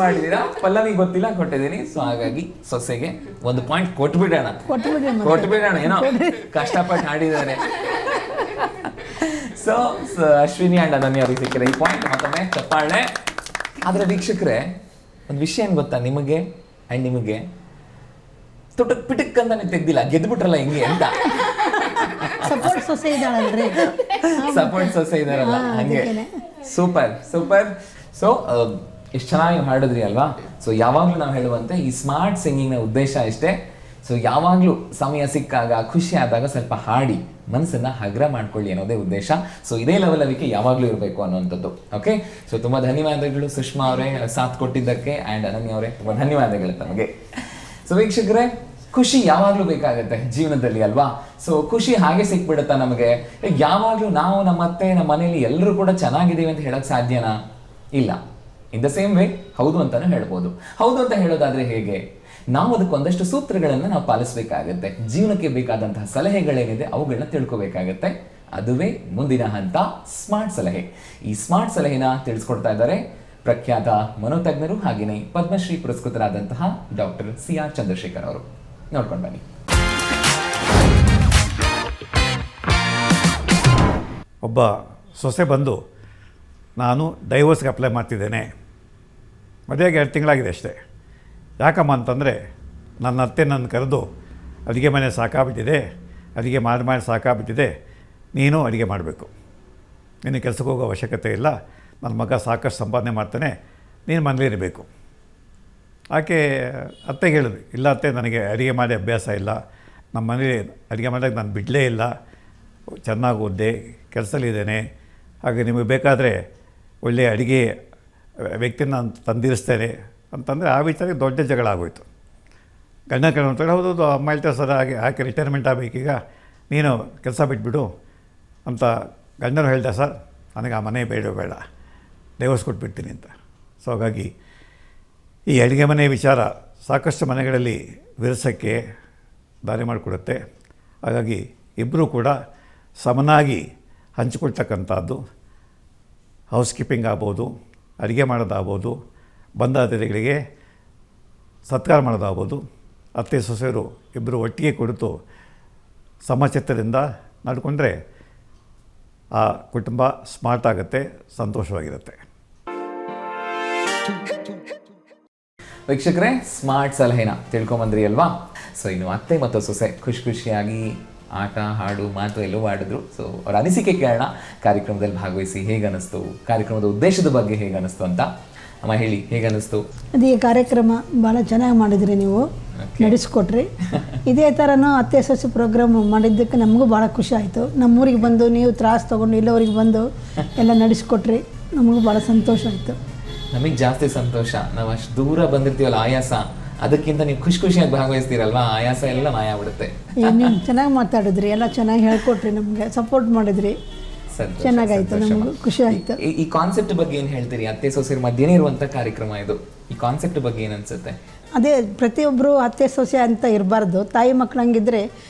ಮಾಡಿದೀರಾ ಪಲ್ಲವಿ ಗೊತ್ತಿಲ್ಲ, ಕೊಟ್ಟಿದ್ದೀನಿ. ಸೊ ಹಾಗಾಗಿ ಸೊಸೆಗೆ 1 ಪಾಯಿಂಟ್ ಕೊಟ್ಬಿಡೋಣ. ಏನೋ ಕಷ್ಟಪಟ್ಟು ಹಾಡಿದ್ದಾರೆ. ಸೊ ಅಶ್ವಿನಿ ಅಂಡ್ ಅನನ್ಯ ಅವ್ರಿಗೆ ಸಿಕ್ಕಿದೆ ಈ ಪಾಯಿಂಟ್. ಮತ್ತೊಮ್ಮೆ ಚಪ್ಪಾಳೆ. ಆದ್ರೆ ವೀಕ್ಷಕರೇ, ಒಂದು ವಿಷಯ ಏನ್ ಗೊತ್ತಾ ನಿಮಗೆ ಅಂಡ್ ನಿಮಗೆ, ತುಟಕ್ ಪಿಟಕ್ ಅಂತಾನೆ ತೆಗ್ದಿಲ್ಲ, ಗೆದ್ಬಿಟ್ರಲ್ಲ ಹೆಂಗೆ ಅಂತ. ಸಪೋರ್ಟ್ ಸೊಸೆ ಇದ್ದಾಳಲ್ರಿ, ಸಪೋರ್ಟ್ ಸೊಸೆ ಇದಾರಲ್ಲ ಹಂಗೆ. ಸೂಪರ್. ಸೊ ಎಷ್ಟು ಚೆನ್ನಾಗಿ ಹಾಡಿದ್ರಿ ಅಲ್ವಾ. ಸೊ ಯಾವಾಗ್ಲೂ ನಾವು ಹೇಳುವಂತೆ ಈ ಸ್ಮಾರ್ಟ್ ಸಿಂಗಿಂಗ್ ನ ಉದ್ದೇಶ ಇಷ್ಟೇ. ಸೊ ಯಾವಾಗ್ಲೂ ಸಮಯ ಸಿಕ್ಕಾಗ, ಖುಷಿ ಆದಾಗ ಸ್ವಲ್ಪ ಹಾಡಿ ಮನಸ್ಸನ್ನ ಹಗ್ರ ಮಾಡ್ಕೊಳ್ಳಿ ಅನ್ನೋದೇ ಉದ್ದೇಶ. ಸೊ ಇದೇ ಲವಲವಿಕೆ ಯಾವಾಗ್ಲೂ ಇರಬೇಕು ಅನ್ನುವಂಥದ್ದು. ಓಕೆ, ಸೊ ತುಂಬಾ ಧನ್ಯವಾದಗಳು ಸುಷ್ಮಾ ಅವರೇ ಸಾಥ್ ಕೊಟ್ಟಿದ್ದಕ್ಕೆ, ಅಂಡ್ ಅನನ್ಯ ಅವರೇ ತುಂಬಾ ಧನ್ಯವಾದಗಳು ತಮಗೆ. ಸೊ ವೀಕ್ಷಕರೇ, ಖುಷಿ ಯಾವಾಗ್ಲೂ ಬೇಕಾಗತ್ತೆ ಜೀವನದಲ್ಲಿ ಅಲ್ವಾ. ಸೊ ಖುಷಿ ಹಾಗೆ ಸಿಕ್ಬಿಡುತ್ತಾ ನಮಗೆ? ಯಾವಾಗ್ಲೂ ನಾವು ನಮ್ಮ ಅತ್ತೆ, ನಮ್ಮ ಮನೆಯಲ್ಲಿ ಎಲ್ಲರೂ ಕೂಡ ಚೆನ್ನಾಗಿದ್ದೀವಿ ಅಂತ ಹೇಳಕ್ ಸಾಧ್ಯನಾ? ಇಲ್ಲ. ಇನ್ ದ ಸೇಮ್ ವೇ ಹೌದು ಅಂತಾನು ಹೇಳ್ಬೋದು. ಹೌದು ಅಂತ ಹೇಳೋದಾದ್ರೆ ಹೇಗೆ? ನಾವು ಅದಕ್ಕೆ ಒಂದಷ್ಟು ಸೂತ್ರಗಳನ್ನ ನಾವು ಪಾಲಿಸಬೇಕಾಗತ್ತೆ. ಜೀವನಕ್ಕೆ ಬೇಕಾದಂತಹ ಸಲಹೆಗಳೇನಿದೆ ಅವುಗಳನ್ನ ತಿಳ್ಕೊಬೇಕಾಗತ್ತೆ. ಅದುವೇ ಮುಂದಿನ ಹಂತ, ಸ್ಮಾರ್ಟ್ ಸಲಹೆ. ಈ ಸ್ಮಾರ್ಟ್ ಸಲಹೆನ ತಿಳಿಸ್ಕೊಡ್ತಾ ಇದ್ದಾರೆ ಪ್ರಖ್ಯಾತ ಮನೋತಜ್ಞರು ಹಾಗೆಯೇ ಪದ್ಮಶ್ರೀ ಪುರಸ್ಕೃತರಾದಂತಹ ಡಾಕ್ಟರ್ CR ಚಂದ್ರಶೇಖರ್ ಅವರು. ನೋಡ್ಕೊಂಡು ಬನ್ನಿ. ಒಬ್ಬ ಸೊಸೆ ಬಂದು, ನಾನು ಡೈವೋರ್ಸ್ಗೆ ಅಪ್ಲೈ ಮಾಡ್ತಿದ್ದೇನೆ, ಮದುವೆಗೆ 2 ತಿಂಗಳಾಗಿದೆ ಅಷ್ಟೇ. ಯಾಕಮ್ಮ ಅಂತಂದರೆ, ನನ್ನ ಅತ್ತೆ ನನ್ನ ಕರೆದು ಅಡುಗೆ ಮನೆ ಸಾಕಾಗ್ಬಿಟ್ಟಿದೆ, ಅಡುಗೆ ಮಾಡಿ ಸಾಕಾಗ್ಬಿಟ್ಟಿದೆ, ನೀನು ಅಡುಗೆ ಮಾಡಬೇಕು, ನೀನು ಕೆಲಸಕ್ಕೆ ಹೋಗೋ ಅವಶ್ಯಕತೆ ಇಲ್ಲ, ನನ್ನ ಮಗ ಸಾಕಷ್ಟು ಸಂಪಾದನೆ ಮಾಡ್ತಾನೆ, ನೀನು ಮನೇಲಿರಬೇಕು. ಆಕೆ ಅತ್ತೆಗೆ ಹೇಳಿದ್ವಿ, ಇಲ್ಲ ಅತ್ತೆ, ನನಗೆ ಅಡುಗೆ ಮಾಡಿ ಅಭ್ಯಾಸ ಇಲ್ಲ, ನಮ್ಮ ಮನೇಲಿ ಅಡುಗೆ ಮಾಡೋಕ್ಕೆ ನಾನು ಬಿಡಲೇ ಇಲ್ಲ, ಚೆನ್ನಾಗಿ ಓದಿದೆ, ಕೆಲಸದಲ್ಲಿದ್ದೇನೆ, ಹಾಗೆ ನಿಮಗೆ ಬೇಕಾದರೆ ಒಳ್ಳೆಯ ಅಡುಗೆ ವ್ಯಕ್ತಿನ ನಾನು ತಂದಿರಿಸ್ತೇನೆ ಅಂತಂದರೆ ಆ ವಿಚಾರಕ್ಕೆ ದೊಡ್ಡ ಜಗಳ ಆಗೋಯ್ತು. ಗಂಡ ಕಡೆ ಅಂತೇಳಿ, ಹೌದು ಅಮ್ಮ ಹೇಳ್ತಾರೆ ಸರ್, ಹಾಗೆ ರಿಟೈರ್ಮೆಂಟ್ ಆಗಬೇಕೀಗ, ನೀನು ಕೆಲಸ ಬಿಟ್ಬಿಡು ಅಂತ ಗಂಡನು ಹೇಳ್ದೆ. ಸರ್, ನನಗೆ ಆ ಮನೆ ಬೇಡ, ಡೈವರ್ಸ್ ಕೊಟ್ಬಿಡ್ತೀನಿ ಅಂತ. ಸೊ ಹಾಗಾಗಿ ಈ ಅಡುಗೆ ಮನೆ ವಿಚಾರ ಸಾಕಷ್ಟು ಮನೆಗಳಲ್ಲಿ ವಿರಸಕ್ಕೆ ದಾರಿ ಮಾಡಿಕೊಡುತ್ತೆ. ಹಾಗಾಗಿ ಇಬ್ಬರೂ ಕೂಡ ಸಮನಾಗಿ ಹಂಚಿಕೊಳ್ತಕ್ಕಂಥದ್ದು, ಹೌಸ್ ಕೀಪಿಂಗ್ ಆಗ್ಬೋದು, ಅಡುಗೆ ಮಾಡೋದಾಗ್ಬೋದು, ಬಂದ ಅತಿಥಿಗಳಿಗೆ ಸತ್ಕಾರ ಮಾಡೋದಾಗ್ಬೋದು, ಅತ್ತೆ ಸೊಸೆಯರು ಇಬ್ಬರು ಒಟ್ಟಿಗೆ ಕುಳಿತು ಸಮಚಿತ್ತದಿಂದ ನಡ್ಕೊಂಡ್ರೆ ಆ ಕುಟುಂಬ ಸ್ಮಾರ್ಟ್ ಆಗುತ್ತೆ, ಸಂತೋಷವಾಗಿರುತ್ತೆ. ವೀಕ್ಷಕರೇ, ಸ್ಮಾರ್ಟ್ ಸಲಹೆನ ತಿಳ್ಕೊಂಬಂದ್ರಿ ಅಲ್ವಾ. ಸೊ ಇನ್ನು ಅತ್ತೆ ಮತ್ತು ಸೊಸೆ ಖುಷಿಯಾಗಿ ಆಟ, ಹಾಡು, ಮಾತು ಎಲ್ಲವೂ ಆಡಿದ್ರು. ಸೊ ಅವ್ರ ಅನಿಸಿಕೆ ಕೇಳೋಣ. ಕಾರ್ಯಕ್ರಮದಲ್ಲಿ ಭಾಗವಹಿಸಿ ಹೇಗನ್ನಿಸ್ತು, ಕಾರ್ಯಕ್ರಮದ ಉದ್ದೇಶದ ಬಗ್ಗೆ ಹೇಗನ್ನಿಸ್ತು ಅಂತ. ಅಮ್ಮ ಹೇಳಿ, ಹೇಗನ್ನಿಸ್ತು? ಅದೇ ಕಾರ್ಯಕ್ರಮ ಭಾಳ ಚೆನ್ನಾಗಿ ಮಾಡಿದ್ರಿ, ನೀವು ನಡೆಸ್ಕೊಟ್ರಿ. ಇದೇ ಥರನೂ ಅತ್ತೆ ಸೊಸೆ ಪ್ರೋಗ್ರಾಮ್ ಮಾಡಿದ್ದಕ್ಕೆ ನಮಗೂ ಭಾಳ ಖುಷಿ ಆಯಿತು. ನಮ್ಮೂರಿಗೆ ಬಂದು ನೀವು ತ್ರಾಸು ತೊಗೊಂಡು ಇಲ್ಲವರಿಗೆ ಬಂದು ಎಲ್ಲ ನಡೆಸ್ಕೊಟ್ರಿ, ನಮಗೂ ಭಾಳ ಸಂತೋಷ ಆಯಿತು. ನಮಗೆ ಜಾಸ್ತಿ ಸಂತೋಷ, ನಾವು ಅಷ್ಟು ದೂರ ಬಂದಿರ್ತೀವಲ್ಲ ಆಯಾಸ, ಅದಕ್ಕಿಂತ ನೀವು ಖುಷಿಯಾಗಿ ಭಾಗವಹಿಸ್ತೀರಲ್ವಾ, ಆಯಾಸ ಎಲ್ಲ ಮಾಯ ಆಗ್ಬಿಡುತ್ತೆ. ನೀವು ಚೆನ್ನಾಗಿ ಮಾತಾಡಿದ್ರಿ, ಎಲ್ಲ ಚೆನ್ನಾಗಿ ಹೇಳ್ಕೊಟ್ರಿ, ನಮಗೆ ಸಪೋರ್ಟ್ ಮಾಡಿದ್ರಿ, ಚೆನ್ನಾಗಾಯ್ತು, ನಮಗೂ ಖುಷಿ ಆಯಿತು. ಈ ಕಾನ್ಸೆಪ್ಟ್ ಬಗ್ಗೆ ಏನು ಹೇಳ್ತೀರಿ? ಅತ್ತೆ ಸೊಸೆರ ಮಧ್ಯೆನೇ ಇರುವಂಥ ಕಾರ್ಯಕ್ರಮ ಇದು. ಈ ಕಾನ್ಸೆಪ್ಟ್ ಬಗ್ಗೆ ಏನು ಅನ್ಸುತ್ತೆ? ಅದೇ, ಪ್ರತಿಯೊಬ್ಬರು ಅತ್ತೆ ಸೊಸೆ ಅಂತ ಇರಬಾರ್ದು, ತಾಯಿ ಮಕ್ಕಳಂಗಿದ್ರೆ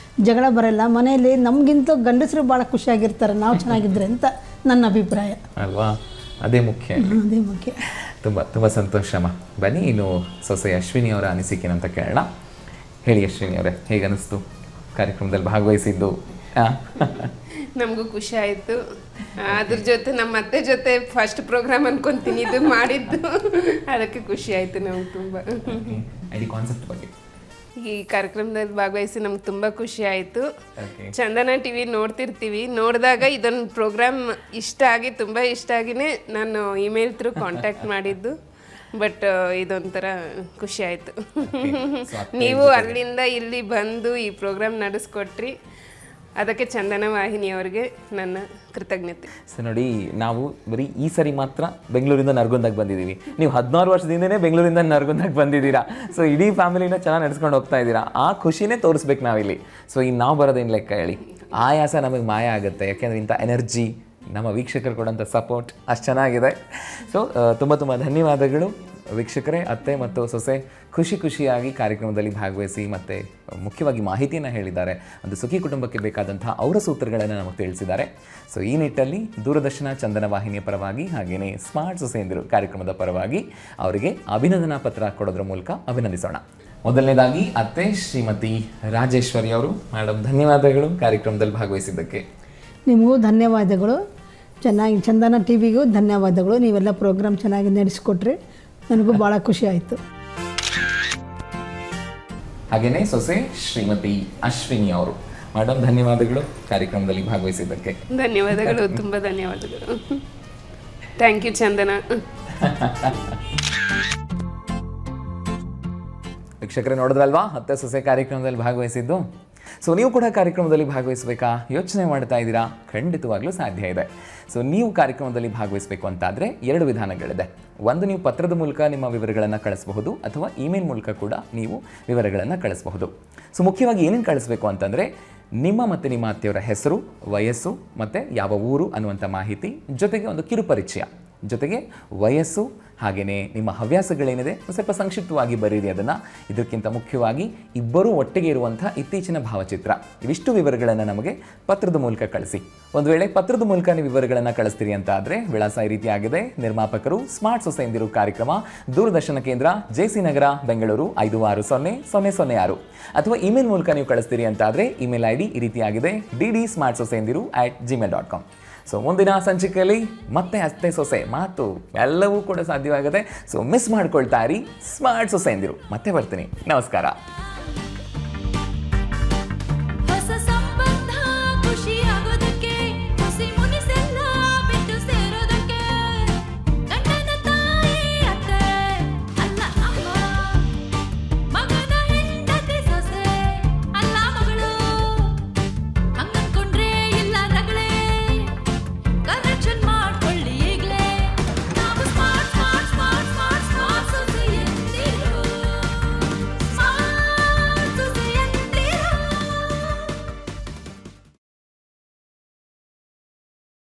ಜಗಳ ಬರಲ್ಲ ಮನೆಯಲ್ಲಿ. ನಮಗಿಂತ ಗಂಡಸರು ಭಾಳ ಖುಷಿಯಾಗಿರ್ತಾರೆ ನಾವು ಚೆನ್ನಾಗಿದ್ರೆ ಅಂತ ನನ್ನ ಅಭಿಪ್ರಾಯ ಅಲ್ವಾ. ಅದೇ ಮುಖ್ಯ. ಅದೇ ಮುಖ್ಯ. ತುಂಬ ಸಂತೋಷಮ್ಮ. ಬನ್ನಿ ಇನ್ನು ಸೊಸೆ ಅಶ್ವಿನಿ ಅವರ ಅನಿಸಿಕೆ ಅಂತ ಕೇಳೋಣ. ಹೇಳಿ ಅಶ್ವಿನಿ ಅವರೇ, ಹೇಗೆ ಅನಿಸ್ತು ಕಾರ್ಯಕ್ರಮದಲ್ಲಿ ಭಾಗವಹಿಸಿದ್ದು? ನಮಗೂ ಖುಷಿ ಆಯಿತು. ಅದ್ರ ಜೊತೆ ನಮ್ಮ ಅತ್ತೆ ಜೊತೆ ಫಸ್ಟ್ ಪ್ರೋಗ್ರಾಮ್ ಅನ್ಕೊಂತೀನಿ ಇದು ಮಾಡಿದ್ದು, ಅದಕ್ಕೆ ಖುಷಿ ಆಯಿತು ನಮ್ಗೆ ತುಂಬ. ಈ ಕಾನ್ಸೆಪ್ಟ್ ಬಗ್ಗೆ, ಈ ಕಾರ್ಯಕ್ರಮದಲ್ಲಿ ಭಾಗವಹಿಸಿ ನಮ್ಗೆ ತುಂಬ ಖುಷಿ ಆಯಿತು. ಚಂದನ ಟಿವಿ ನೋಡ್ತಿರ್ತೀವಿ, ನೋಡಿದಾಗ ಇದೊಂದು ಪ್ರೋಗ್ರಾಮ್ ಇಷ್ಟ ಆಗಿ, ತುಂಬ ಇಷ್ಟ ಆಗಿನೇ ನಾನು ಇಮೇಲ್ ಥ್ರೂ ಕಾಂಟ್ಯಾಕ್ಟ್ ಮಾಡಿದ್ದು. ಬಟ್ ಇದೊಂಥರ ಖುಷಿ ಆಯಿತು. ನೀವು ಅಲ್ಲಿಂದ ಇಲ್ಲಿ ಬಂದು ಈ ಪ್ರೋಗ್ರಾಮ್ ನಡೆಸ್ಕೊಟ್ರಿ. ಅದಕ್ಕೆ ಚಂದನ ವಾಹಿನಿಯವರಿಗೆ ನನ್ನ ಕೃತಜ್ಞತೆ. ಸೊ ನೋಡಿ, ನಾವು ಬರೀ ಈ ಸರಿ ಮಾತ್ರ ಬೆಂಗಳೂರಿಂದ ನರಗುಂದಕ್ಕೆ ಬಂದಿದ್ದೀವಿ. ನೀವು 16 ವರ್ಷದಿಂದನೇ ಬೆಂಗಳೂರಿಂದ ನರಗುಂದಕ್ಕೆ ಬಂದಿದ್ದೀರಾ. ಸೊ ಇಡೀ ಫ್ಯಾಮಿಲಿನ ಚೆನ್ನಾಗಿ ನಡೆಸ್ಕೊಂಡು ಹೋಗ್ತಾ ಇದ್ದೀರಾ. ಆ ಖುಷಿನೇ ತೋರಿಸ್ಬೇಕು ನಾವಿಲ್ಲಿ. ಸೊ ಇನ್ನು ನಾವು ಬರೋದೇನು ಲೆಕ್ಕ ಹೇಳಿ, ಆಯಾಸ ನಮಗೆ ಮಾಯ ಆಗುತ್ತೆ. ಯಾಕೆಂದರೆ ಇಂಥ ಎನರ್ಜಿ, ನಮ್ಮ ವೀಕ್ಷಕರು ಕೊಡೋಂಥ ಸಪೋರ್ಟ್ ಅಷ್ಟು ಚೆನ್ನಾಗಿದೆ. ಸೊ ತುಂಬ ತುಂಬ ಧನ್ಯವಾದಗಳು ವೀಕ್ಷಕರೇ. ಅತ್ತೆ ಮತ್ತು ಸೊಸೆ ಖುಷಿಯಾಗಿ ಕಾರ್ಯಕ್ರಮದಲ್ಲಿ ಭಾಗವಹಿಸಿ ಮತ್ತು ಮುಖ್ಯವಾಗಿ ಮಾಹಿತಿಯನ್ನು ಹೇಳಿದ್ದಾರೆ. ಒಂದು ಸುಖಿ ಕುಟುಂಬಕ್ಕೆ ಬೇಕಾದಂಥ ಅವರ ಸೂತ್ರಗಳನ್ನು ನಮಗೆ ತಿಳಿಸಿದ್ದಾರೆ. ಸೊ ಈ ನಿಟ್ಟಲ್ಲಿ ದೂರದರ್ಶನ ಚಂದನ ವಾಹಿನಿಯ ಪರವಾಗಿ ಹಾಗೆಯೇ ಸ್ಮಾರ್ಟ್ ಸೊಸೆಯಂದಿರು ಕಾರ್ಯಕ್ರಮದ ಪರವಾಗಿ ಅವರಿಗೆ ಅಭಿನಂದನಾ ಪತ್ರ ಕೊಡೋದ್ರ ಮೂಲಕ ಅಭಿನಂದಿಸೋಣ. ಮೊದಲನೇದಾಗಿ ಅತ್ತೆ ಶ್ರೀಮತಿ ರಾಜೇಶ್ವರಿ ಅವರು, ಮೇಡಮ್ ಧನ್ಯವಾದಗಳು ಕಾರ್ಯಕ್ರಮದಲ್ಲಿ ಭಾಗವಹಿಸಿದ್ದಕ್ಕೆ. ನಿಮಗೂ ಧನ್ಯವಾದಗಳು. ಚೆನ್ನಾಗಿ ಚಂದನ ಟಿ ವಿಗೂ ಧನ್ಯವಾದಗಳು. ನೀವೆಲ್ಲ ಪ್ರೋಗ್ರಾಮ್ ಚೆನ್ನಾಗಿ ನಡೆಸಿಕೊಟ್ರಿ, ನನಗೂ ಭಾಳ ಖುಷಿ ಆಯಿತು. ಹಾಗೆಯೇ ಸೊಸೆ ಶ್ರೀಮತಿ ಅಶ್ವಿನಿ ಅವರು, ಮೇಡಮ್ ಧನ್ಯವಾದಗಳು ಕಾರ್ಯಕ್ರಮದಲ್ಲಿ ಭಾಗವಹಿಸಿದ್ದಕ್ಕೆ. ಧನ್ಯವಾದಗಳು, ತುಂಬ ಧನ್ಯವಾದಗಳು. ಥ್ಯಾಂಕ್ ಯು ಚಂದನ. ವೀಕ್ಷಕರೇ ನೋಡಿದ್ರಲ್ವಾ ಅತ್ತೆ ಸೊಸೆ ಕಾರ್ಯಕ್ರಮದಲ್ಲಿ ಭಾಗವಹಿಸಿದ್ದು. ಸೊ ನೀವು ಕೂಡ ಕಾರ್ಯಕ್ರಮದಲ್ಲಿ ಭಾಗವಹಿಸಬೇಕಾ ಯೋಚನೆ ಮಾಡ್ತಾ ಇದ್ದೀರಾ? ಖಂಡಿತವಾಗ್ಲೂ ಸಾಧ್ಯ ಇದೆ. ಸೊ ನೀವು ಕಾರ್ಯಕ್ರಮದಲ್ಲಿ ಭಾಗವಹಿಸಬೇಕು ಅಂತಾದರೆ 2 ವಿಧಾನಗಳಿದೆ. ಒಂದು, ನೀವು ಪತ್ರದ ಮೂಲಕ ನಿಮ್ಮ ವಿವರಗಳನ್ನು ಕಳಿಸಬಹುದು, ಅಥವಾ ಇಮೇಲ್ ಮೂಲಕ ಕೂಡ ನೀವು ವಿವರಗಳನ್ನು ಕಳಿಸಬಹುದು. ಸೊ ಮುಖ್ಯವಾಗಿ ಏನೇನು ಕಳಿಸ್ಬೇಕು ಅಂತಂದರೆ, ನಿಮ್ಮ ಮತ್ತು ನಿಮ್ಮ ಅತ್ತೆಯವರ ಹೆಸರು, ವಯಸ್ಸು ಮತ್ತು ಯಾವ ಊರು ಅನ್ನುವಂಥ ಮಾಹಿತಿ, ಜೊತೆಗೆ ಒಂದು ಕಿರುಪರಿಚಯ, ಜೊತೆಗೆ ವಯಸ್ಸು, ಹಾಗೆಯೇ ನಿಮ್ಮ ಹವ್ಯಾಸಗಳೇನಿದೆ ಸ್ವಲ್ಪ ಸಂಕ್ಷಿಪ್ತವಾಗಿ ಬರೀರಿ ಅದನ್ನು. ಇದಕ್ಕಿಂತ ಮುಖ್ಯವಾಗಿ ಇಬ್ಬರೂ ಒಟ್ಟಿಗೆ ಇರುವಂಥ ಇತ್ತೀಚಿನ ಭಾವಚಿತ್ರ, ಇವಿಷ್ಟು ವಿವರಗಳನ್ನು ನಮಗೆ ಪತ್ರದ ಮೂಲಕ ಕಳಿಸಿ. ಒಂದು ವೇಳೆ ಪತ್ರದ ಮೂಲಕ ನೀವು ವಿವರಗಳನ್ನು ಕಳಿಸ್ತೀರಿ ಅಂತ ಆದರೆ ವಿಳಾಸ ಈ ರೀತಿಯಾಗಿದೆ. ನಿರ್ಮಾಪಕರು ಸ್ಮಾರ್ಟ್ ಸೊಸೆಯಂದಿರು ಕಾರ್ಯಕ್ರಮ, ದೂರದರ್ಶನ ಕೇಂದ್ರ, JC ನಗರ, ಬೆಂಗಳೂರು 560006. ಅಥವಾ ಇಮೇಲ್ ಮೂಲಕ ನೀವು ಕಳಿಸ್ತೀರಿ ಅಂತ ಆದರೆ ಇಮೇಲ್ ID ಈ ರೀತಿಯಾಗಿದೆ, dd.smartsoseyandiru@gmail.com. ಸೊ ಮುಂದಿನ ಸಂಚಿಕೆಯಲ್ಲಿ ಮತ್ತೆ ಅತ್ತೆ ಸೊಸೆ ಮಾತು ಎಲ್ಲವೂ ಕೂಡ ಸಾಧ್ಯವಾಗುತ್ತೆ. ಸೊ ಮಿಸ್ ಮಾಡ್ಕೊಳ್ತಾ ಇರಿ ಸ್ಮಾರ್ಟ್ ಸೊಸೆಯಂದಿರು. ಮತ್ತೆ ಬರ್ತೀನಿ. ನಮಸ್ಕಾರ.